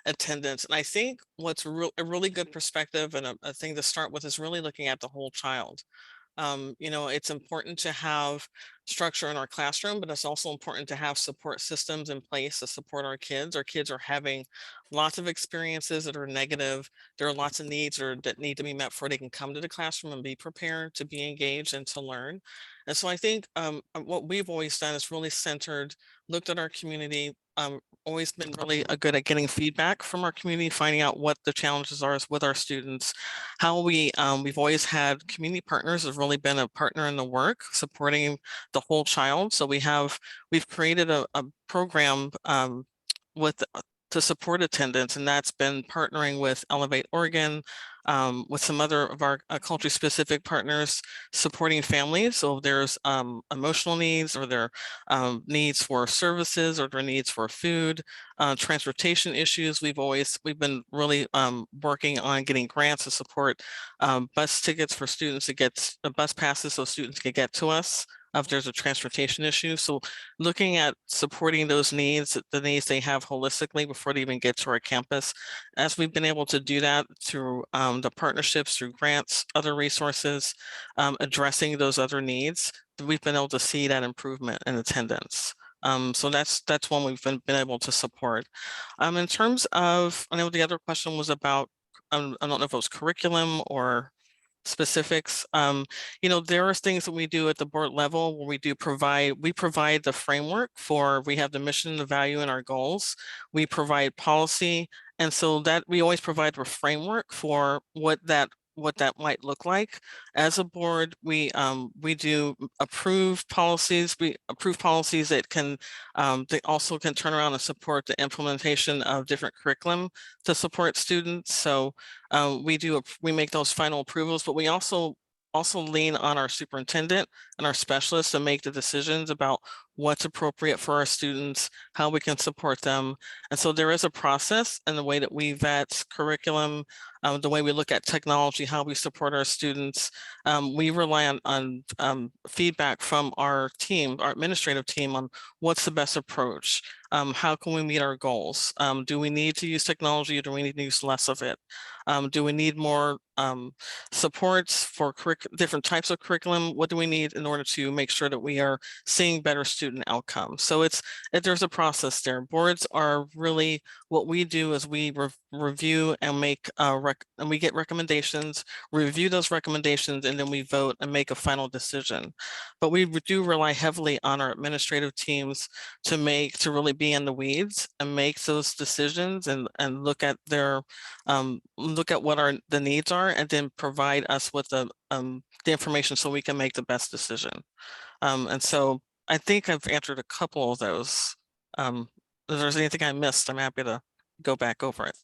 attendance. And I think what's a really good perspective and a thing to start with is really looking at the whole child. You know, it's important to have structure in our classroom, but it's also important to have support systems in place to support our kids. Our kids are having lots of experiences that are negative. There are lots of needs that need to be met before they can come to the classroom and be prepared to be engaged and to learn. And so I think what we've always done is really looked at our community, always been really good at getting feedback from our community, finding out what the challenges are with our students, how we've always had community partners have really been a partner in the work, supporting the whole child. So we've created a program to support attendance, and that's been partnering with Elevate Oregon, with some other of our culturally specific partners, supporting families. So if there's emotional needs, or their needs for services, or their needs for food, transportation issues, we've been really working on getting grants to support bus tickets for students to get bus passes so students can get to us if there's a transportation issue. So looking at supporting those needs, the needs they have holistically before they even get to our campus, as we've been able to do that through the partnerships, through grants, other resources, addressing those other needs, we've been able to see that improvement in attendance. So that's one we've been able to support. In terms of, I know the other question was about, I don't know if it was curriculum or specifics. You know, there are things that we do at the board level where we provide the framework we have the mission, the value, and our goals. We provide policy. And so that we always provide a framework for what that might look like. As a board, we do approve policies. We approve policies that they also can turn around and support the implementation of different curriculum to support students. So we make those final approvals, but we also lean on our superintendent and our specialists to make the decisions about what's appropriate for our students, how we can support them. And so there is a process in the way that we vet curriculum, the way we look at technology, how we support our students. We rely on feedback from our team, our administrative team, on what's the best approach. How can we meet our goals? Do we need to use technology, or do we need to use less of it? Do we need more supports for different types of curriculum? What do we need in order to make sure that we are seeing better student outcomes? So there's a process there. Boards are really, what we do is we review and make and we get recommendations, review those recommendations, and then we vote and make a final decision. But we do rely heavily on our administrative teams to really be in the weeds and make those decisions, and look at what the needs are, and then provide us with the information so we can make the best decision. And so I think I've answered a couple of those. If there's anything I missed, I'm happy to go back over it.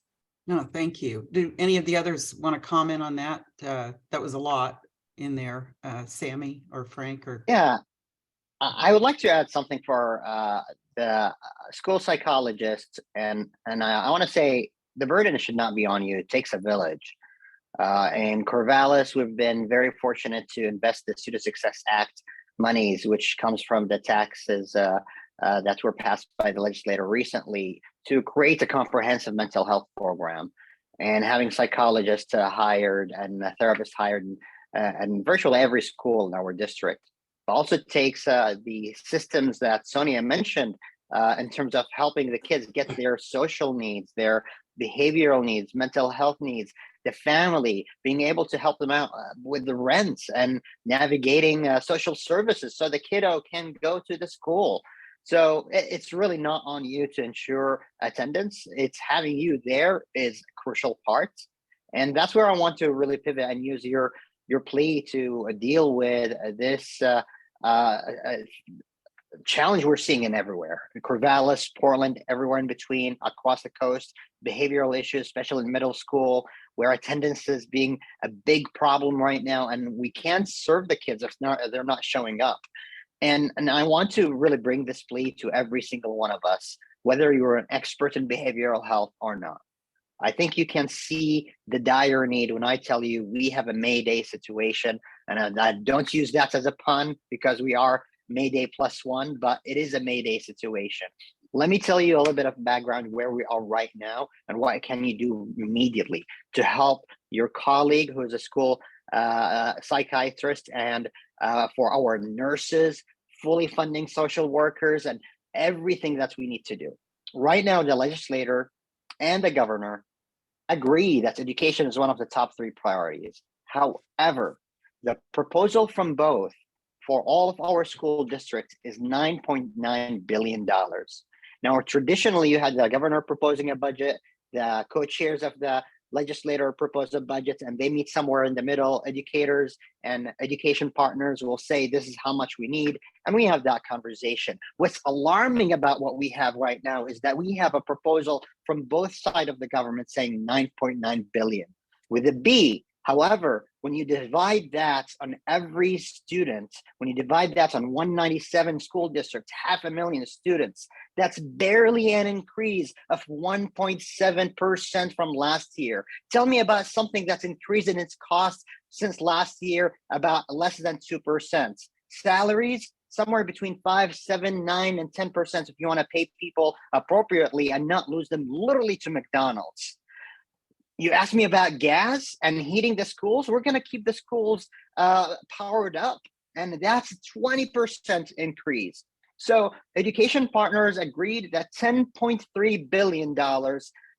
No, thank you. Do any of the others want to comment on that? That was a lot in there, Sammy or Frank or. Yeah, I would like to add something for the school psychologists, and I want to say the burden should not be on you. It takes a village. In Corvallis, we've been very fortunate to invest the Student Success Act monies, which comes from the taxes that were passed by the legislature recently, to create a comprehensive mental health program, and having psychologists hired and therapists hired in virtually every school in our district. It also takes the systems that Sonia mentioned in terms of helping the kids get their social needs, their behavioral needs, mental health needs, the family, being able to help them out with the rents and navigating social services so the kiddo can go to the school. So it's really not on you to ensure attendance. It's having you there is a crucial part. And that's where I want to really pivot and use your plea to deal with this challenge we're seeing in everywhere. In Corvallis, Portland, everywhere in between, across the coast, behavioral issues, especially in middle school, where attendance is being a big problem right now, and we can't serve the kids if they're not showing up. And I want to really bring this plea to every single one of us, whether you're an expert in behavioral health or not. I think you can see the dire need when I tell you we have a Mayday situation, and I don't use that as a pun because we are Mayday +1, but it is a Mayday situation. Let me tell you a little bit of background where we are right now and what can you do immediately to help your colleague who is a school psychiatrist, and for our nurses, fully funding social workers, and everything that we need to do. Right now, the legislator and the governor agree that education is one of the top 3 priorities. However, the proposal from both for all of our school districts is $9.9 billion. Now, traditionally, you had the governor proposing a budget, the co-chairs of the legislator propose a budget, and they meet somewhere in the middle. Educators and education partners will say, this is how much we need, and we have that conversation. What's alarming about what we have right now is that we have a proposal from both sides of the government saying 9.9 billion with a B. However, when you divide that on every student, when you divide that on 197 school districts, 500,000 students, that's barely an increase of 1.7% from last year. Tell me about something that's increased in its cost since last year about less than 2%. Salaries, somewhere between 5, 7, 9, and 10% if you want to pay people appropriately and not lose them literally to McDonald's. You asked me about gas and heating the schools. We're going to keep the schools powered up, and that's a 20% increase. So education partners agreed that $10.3 billion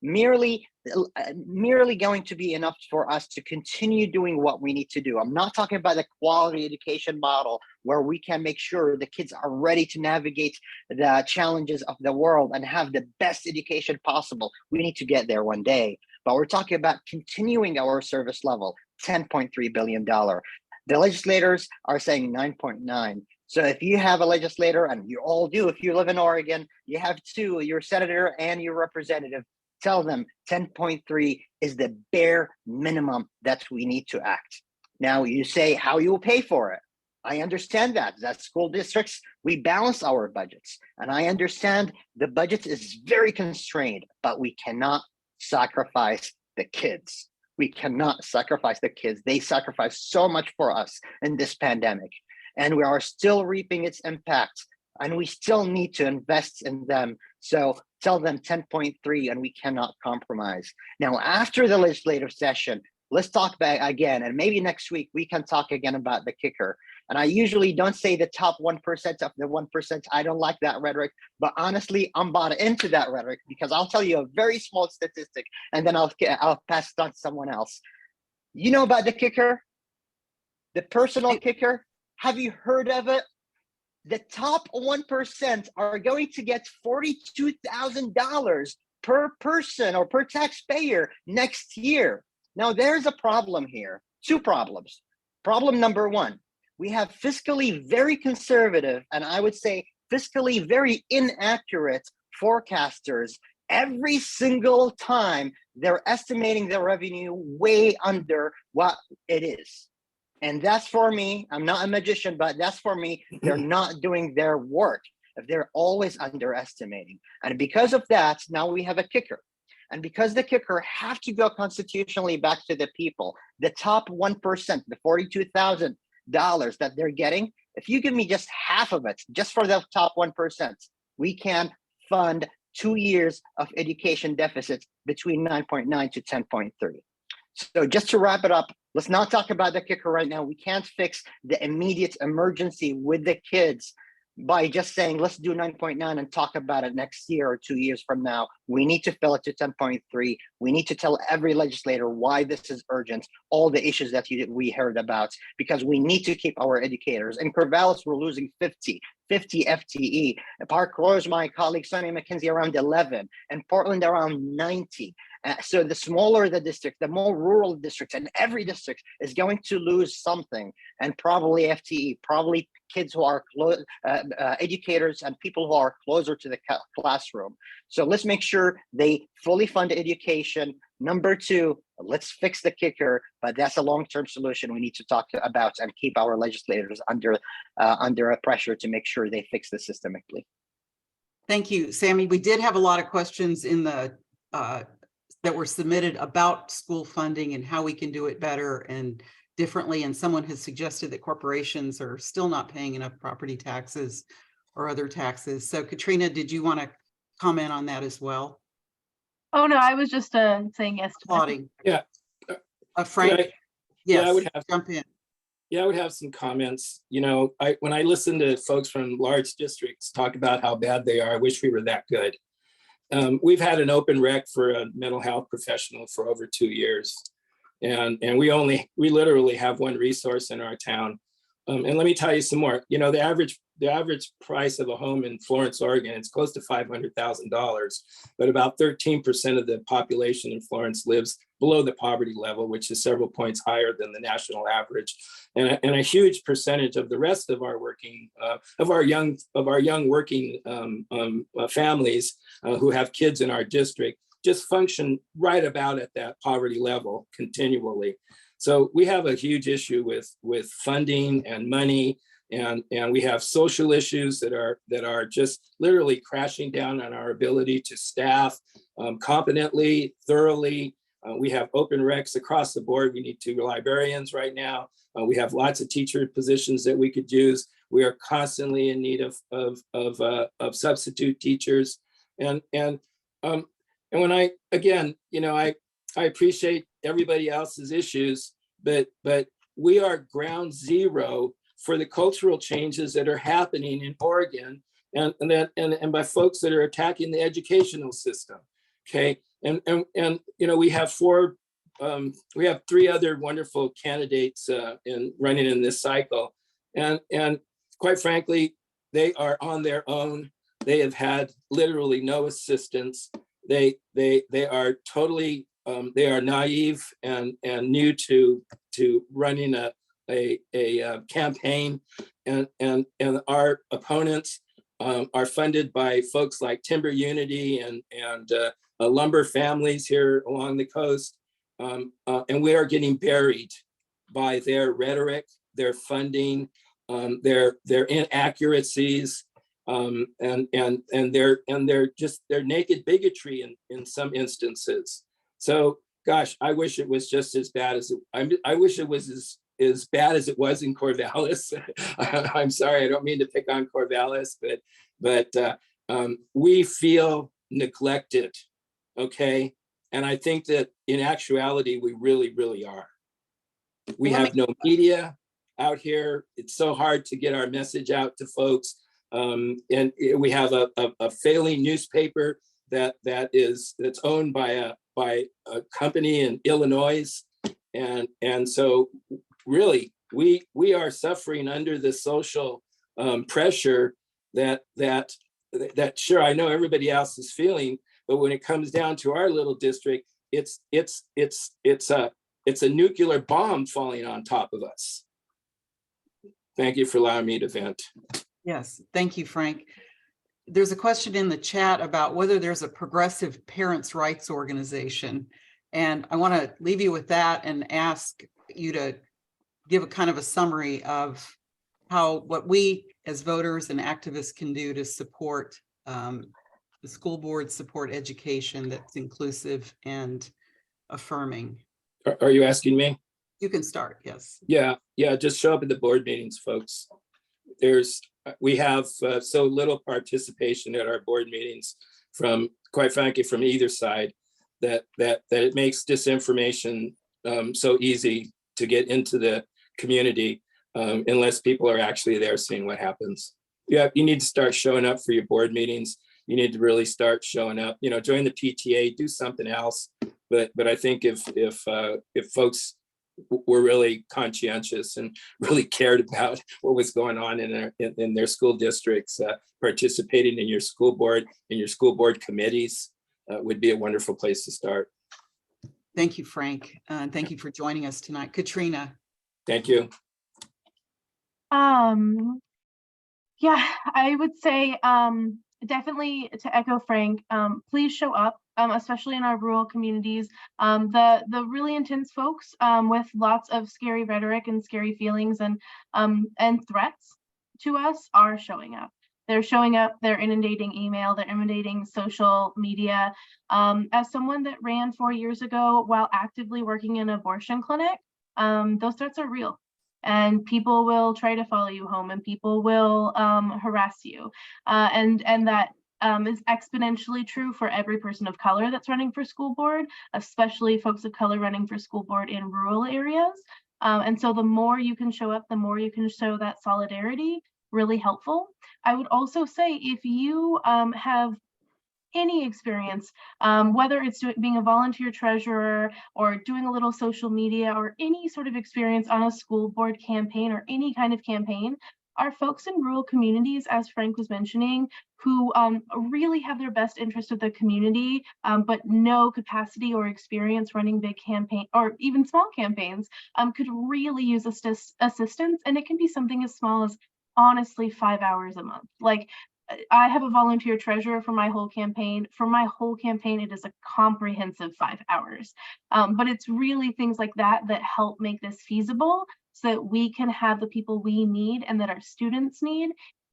merely going to be enough for us to continue doing what we need to do. I'm not talking about the quality education model where we can make sure the kids are ready to navigate the challenges of the world and have the best education possible. We need to get there one day. But we're talking about continuing our service level, $10.3 billion. The legislators are saying 9.9. So if you have a legislator, and you all do, if you live in Oregon, you have 2, your senator and your representative, tell them 10.3 is the bare minimum that we need to act. Now you say how you will pay for it. I understand that school districts, we balance our budgets. And I understand the budget is very constrained, but we cannot sacrifice the kids. We cannot sacrifice the kids. They sacrifice so much for us in this pandemic, and we are still reaping its impact, and we still need to invest in them. So tell them 10.3, and we cannot compromise. Now, after the legislative session, let's talk back again, and maybe next week we can talk again about the kicker. And I usually don't say the top 1% of the 1%. I don't like that rhetoric, but honestly, I'm bought into that rhetoric because I'll tell you a very small statistic, and then I'll pass it on to someone else. You know about the kicker? The personal kicker? Have you heard of it? The top 1% are going to get $42,000 per person or per taxpayer next year. Now, there's a problem here. 2 problems. Problem number 1, we have fiscally very conservative, and I would say fiscally very inaccurate forecasters. Every single time they're estimating their revenue way under what it is. And that's for me. I'm not a magician, but that's for me. They're not doing their work if they're always underestimating. And because of that, now we have a kicker. And because the kicker have to go constitutionally back to the people, the top 1%, the $42,000 that they're getting, if you give me just half of it, just for the top 1%, we can fund 2 years of education deficits between 9.9 to 10.3. So just to wrap it up, let's not talk about the kicker right now. We can't fix the immediate emergency with the kids. by just saying, let's do 9.9 and talk about it next year or 2 years from now. We need to fill it to 10.3. We need to tell every legislator why this is urgent, all the issues that we heard about, because we need to keep our educators. In Corvallis, we're losing 50 FTE. Park Rose, my colleague Sonny McKenzie, around 11, and Portland around 90. So the smaller the district, the more rural districts, and every district is going to lose something, and probably FTE, probably kids who are educators and people who are closer to the classroom. So let's make sure they fully fund education. Number two, let's fix the kicker, but that's a long-term solution we need to talk about and keep our legislators under a pressure to make sure they fix this systemically. Thank you, Sammy. We did have a lot of questions in the that were submitted about school funding and how we can do it better and differently. And someone has suggested that corporations are still not paying enough property taxes or other taxes. So Katrina, did you want to comment on that as well? Oh, no, I was just saying yes to that. Applauding. Yeah. Frank? Yes, Yeah, I would have, jump in. yeah, I would have some comments. You know, when I listen to folks from large districts talk about how bad they are, I wish we were that good. We've had an open rec for a mental health professional for over 2 years. And we literally have one resource in our town. And let me tell you some more. You know, the average price of a home in Florence, Oregon, it's close to $500,000, but about 13% of the population in Florence lives below the poverty level, which is several points higher than the national average. And a huge percentage of the rest of our working, of our young working families who have kids in our district just function right about at that poverty level continually. So we have a huge issue with funding and money, and we have social issues that are just literally crashing down on our ability to staff competently, thoroughly. We have open recs across the board. We need 2 librarians right now. We have lots of teacher positions that we could use. We are constantly in need of substitute teachers, and when I appreciate everybody else's issues, but we are ground zero for the cultural changes that are happening in Oregon, and by folks that are attacking the educational system. Okay, and you know, we have 3 other wonderful candidates running in this cycle, and quite frankly, they are on their own. They have had literally no assistance. They are totally they are naive and new to running a campaign, and our opponents are funded by folks like Timber Unity and lumber families here along the coast, and we are getting buried by their rhetoric, their funding, their inaccuracies. And their naked bigotry in some instances. So, gosh, I wish it was just as bad as I wish it was as bad as it was in Corvallis. I'm sorry, I don't mean to pick on Corvallis, but we feel neglected, okay? And I think that in actuality, we really, really are. We have no media out here. It's so hard to get our message out to folks. And we have a failing newspaper that's owned by a company in Illinois, and so really we are suffering under the social pressure that sure, I know everybody else is feeling, but when it comes down to our little district, it's a nuclear bomb falling on top of us. Thank you for allowing me to vent. Yes, thank you, Frank. There's a question in the chat about whether there's a progressive parents' rights organization. And I want to leave you with that and ask you to give a kind of a summary of what we as voters and activists can do to support the school board, support education that's inclusive and affirming. Are you asking me? You can start, yes. Yeah, just show up at the board meetings, folks. We have so little participation at our board meetings from, quite frankly, from either side, that it makes disinformation so easy to get into the community unless people are actually there seeing what happens. Yeah, you need to start showing up for your board meetings. You need to really start showing up, join the PTA, do something else. But I think if folks were really conscientious and really cared about what was going on in their school districts, participating in your school board and your school board committees would be a wonderful place to start. Thank you, Frank. Thank you for joining us tonight. Katrina. Thank you. Yeah, I would say definitely to echo Frank, please show up, especially in our rural communities. The really intense folks with lots of scary rhetoric and scary feelings and threats to us are showing up. They're showing up, they're inundating email, they're inundating social media. As someone that ran 4 years ago while actively working in an abortion clinic, those threats are real. And people will try to follow you home, and people will harass you. And that is exponentially true for every person of color that's running for school board, especially folks of color running for school board in rural areas. And so the more you can show up, the more you can show that solidarity, really helpful. I would also say if you have any experience, whether it's being a volunteer treasurer or doing a little social media or any sort of experience on a school board campaign or any kind of campaign, are folks in rural communities, as Frank was mentioning, who really have their best interest of the community, but no capacity or experience running big campaign or even small campaigns, could really use assistance. And it can be something as small as honestly 5 hours a month. Like, I have a volunteer treasurer for my whole campaign. For my whole campaign, it is a comprehensive 5 hours. But it's really things like that that help make this feasible so that we can have the people we need and that our students need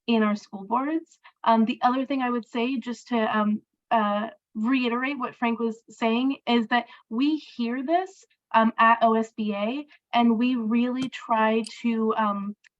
in our school boards. The other thing I would say, just to reiterate what Frank was saying, is that we hear this at OSBA, and we really try to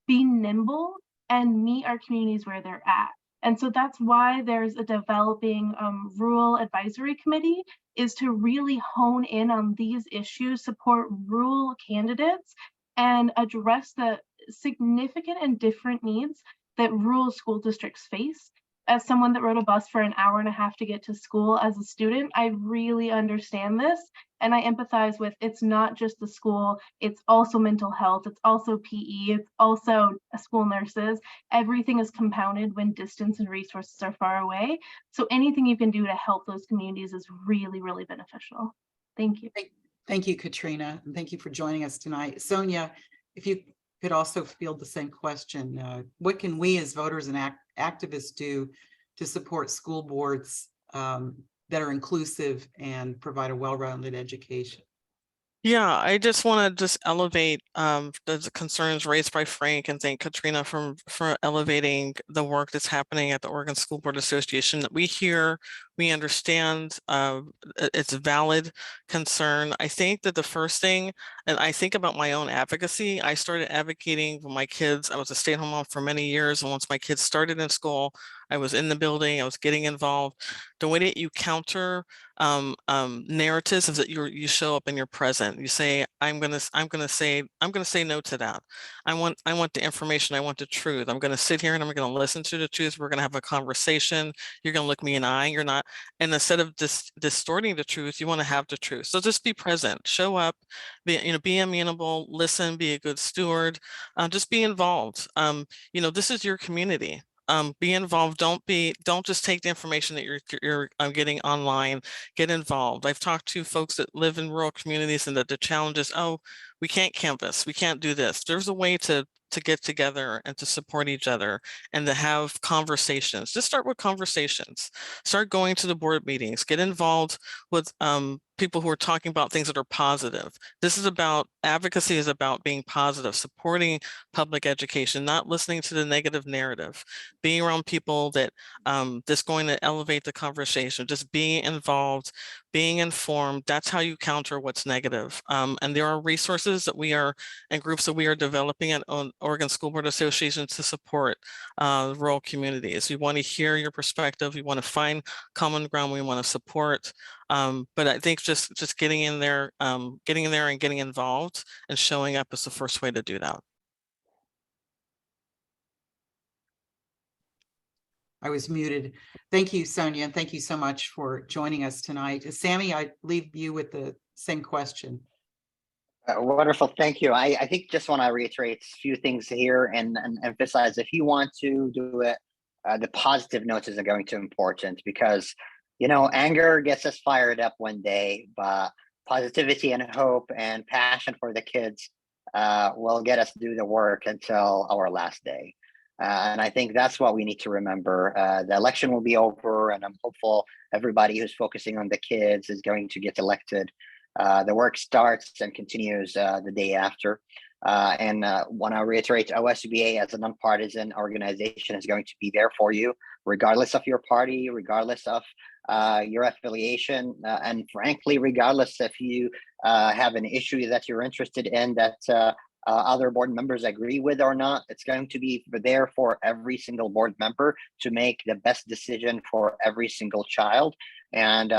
be nimble and meet our communities where they're at. And so that's why there's a developing rural advisory committee, is to really hone in on these issues, support rural candidates, and address the significant and different needs that rural school districts face. As someone that rode a bus for an hour and a half to get to school as a student, I really understand this. And I empathize with, it's not just the school, it's also mental health, it's also PE, it's also school nurses. Everything is compounded when distance and resources are far away. So anything you can do to help those communities is really, really beneficial. Thank you. Thank you, Katrina. And thank you for joining us tonight. Sonia, if you could also field the same question, what can we as voters and activists do to support school boards that are inclusive and provide a well-rounded education? Yeah, I just want to elevate the concerns raised by Frank and thank Katrina for elevating the work that's happening at the Oregon School Board Association. That we hear, we understand, it's a valid concern. I think that the first thing, and I think about my own advocacy, I started advocating for my kids. I was a stay-at-home mom for many years, and once my kids started in school, I was in the building, I was getting involved. The way that you counter narratives is that you show up and you're present. You say, I'm gonna say no to that. I want the information, I want the truth. I'm gonna sit here and I'm gonna listen to the truth. We're gonna have a conversation. You're gonna look me in the eye. You're not, and instead of distorting the truth, you want to have the truth. So just be present, show up, be amenable, listen, be a good steward, just be involved. This is your community. Be involved. Don't just take the information that you're getting online. Get involved. I've talked to folks that live in rural communities and that the challenge is, oh, we can't canvass, we can't do this. There's a way to get together and to support each other and to have conversations. Just start with conversations. Start going to the board meetings. Get involved with people who are talking about things that are positive. This is about, advocacy is about being positive, supporting public education, not listening to the negative narrative, being around people that that's going to elevate the conversation, just being involved, being informed. That's how you counter what's negative. And there are resources that we are, and groups that we are developing at Oregon School Board Association to support rural communities. We want to hear your perspective. We want to find common ground. We want to support. But I think just getting in there and getting involved and showing up is the first way to do that. I was muted. Thank you, Sonia, and thank you so much for joining us tonight. Sammy, I leave you with the same question. Wonderful, thank you. I think just want to reiterate a few things here and emphasize, if you want to do it, the positive notes is going to be important, because, you know, anger gets us fired up one day, but positivity and hope and passion for the kids will get us to do the work until our last day. And I think that's what we need to remember. The election will be over, and I'm hopeful everybody who's focusing on the kids is going to get elected. The work starts and continues the day after. And want to reiterate, OSBA as a nonpartisan organization is going to be there for you, regardless of your party, regardless of your affiliation, and frankly, regardless if you have an issue that you're interested in that other board members agree with or not. It's going to be there for every single board member to make the best decision for every single child. And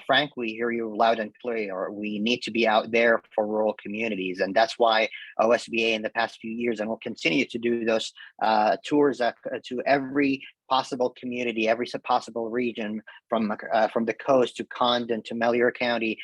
Frank, we hear you loud and clear. We need to be out there for rural communities. And that's why OSBA in the past few years, and will continue to do those tours to every possible community, every possible region, from the coast to Condon to Malheur County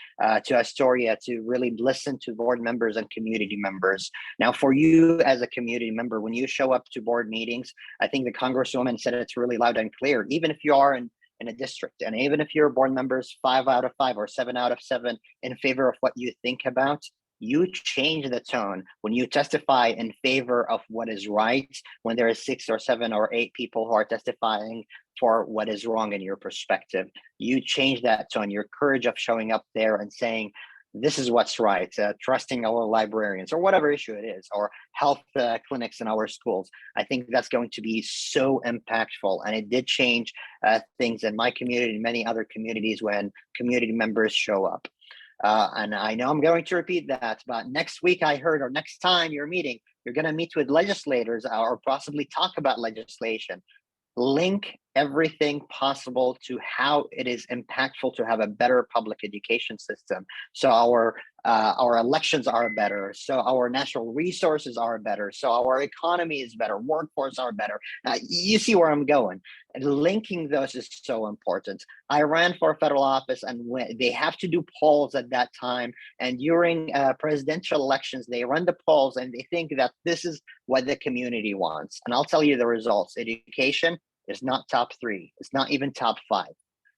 to Astoria, to really listen to board members and community members. Now, for you as a community member, when you show up to board meetings, I think the Congresswoman said it's really loud and clear, even if you are in a district, and even if your board members 5 out of 5 or 7 out of 7 in favor of what you think about, you change the tone when you testify in favor of what is right, when there is 6 or 7 or 8 people who are testifying for what is wrong in your perspective. You change that tone, your courage of showing up there and saying, this is what's right, trusting our librarians or whatever issue it is, or health clinics in our schools. I think that's going to be so impactful. And it did change things in my community and many other communities when community members show up. And I know I'm going to repeat that, but next week I heard, or next time you're meeting, you're going to meet with legislators or possibly talk about legislation. Link everything possible to how it is impactful to have a better public education system. So our elections are better, so our natural resources are better, so our economy is better, workforce are better. You see where I'm going. And linking those is so important. I ran for federal office, and when they have to do polls at that time, and during presidential elections, they run the polls and they think that this is what the community wants. And I'll tell you the results. Education is not top 3. It's not even top 5.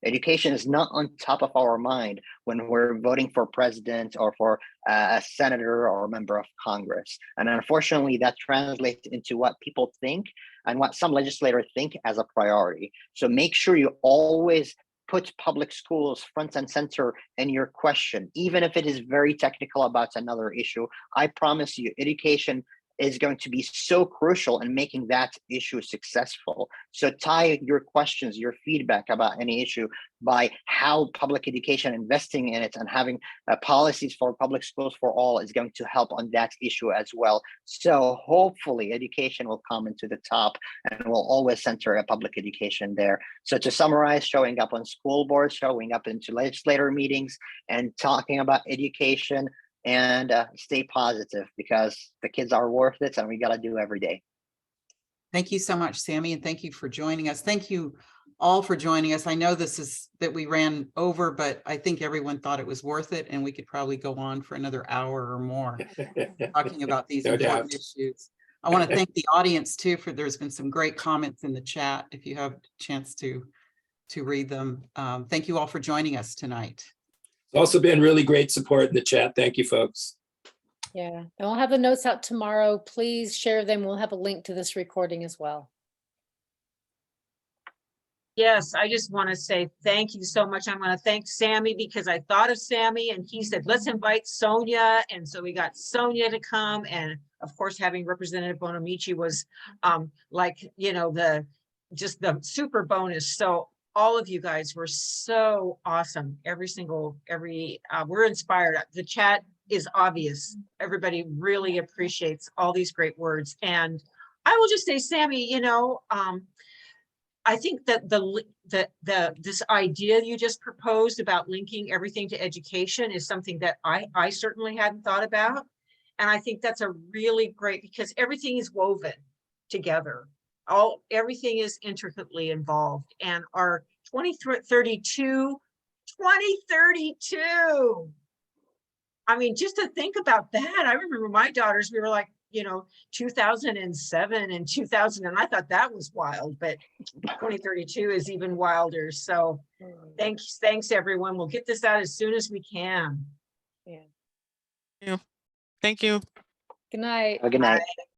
Education is not on top of our mind when we're voting for president or for a senator or a member of Congress. And unfortunately, that translates into what people think and what some legislators think as a priority. So make sure you always put public schools front and center in your question, even if it is very technical about another issue. I promise you, education is going to be so crucial in making that issue successful. So tie your questions, your feedback about any issue by how public education, investing in it and having policies for public schools for all is going to help on that issue as well. So hopefully education will come into the top, and we'll always center a public education there. So to summarize, showing up on school boards, showing up into legislator meetings and talking about education, and stay positive, because the kids are worth it and we got to do every day. Thank you so much, Sammy, and thank you for joining us. Thank you all for joining us. I know that we ran over, but I think everyone thought it was worth it, and we could probably go on for another hour or more talking about these important issues. I want to thank the audience too, for there's been some great comments in the chat, if you have a chance to read them. Thank you all for joining us tonight. It's also been really great support in the chat. Thank you, folks. Yeah, and we'll have the notes out tomorrow. Please share them. We'll have a link to this recording as well. Yes, I just want to say thank you so much. I want to thank Sammy, because I thought of Sammy and he said, let's invite Sonia. And so we got Sonia to come. And of course, having Representative Bonamici was like, you know, just the super bonus. So all of you guys were so awesome. We're inspired. The chat is obvious. Everybody really appreciates all these great words. And I will just say, Sammy, you know, I think that this idea you just proposed about linking everything to education is something that I certainly hadn't thought about. And I think that's a really great, because everything is woven together. everything is intricately involved, and our 2032. I mean, just to think about that, I remember my daughters, we were like, 2007 and 2000, and I thought that was wild, but 2032 is even wilder. So thanks everyone. We'll get this out as soon as we can. Yeah. Thank you. Good night. Have a good night.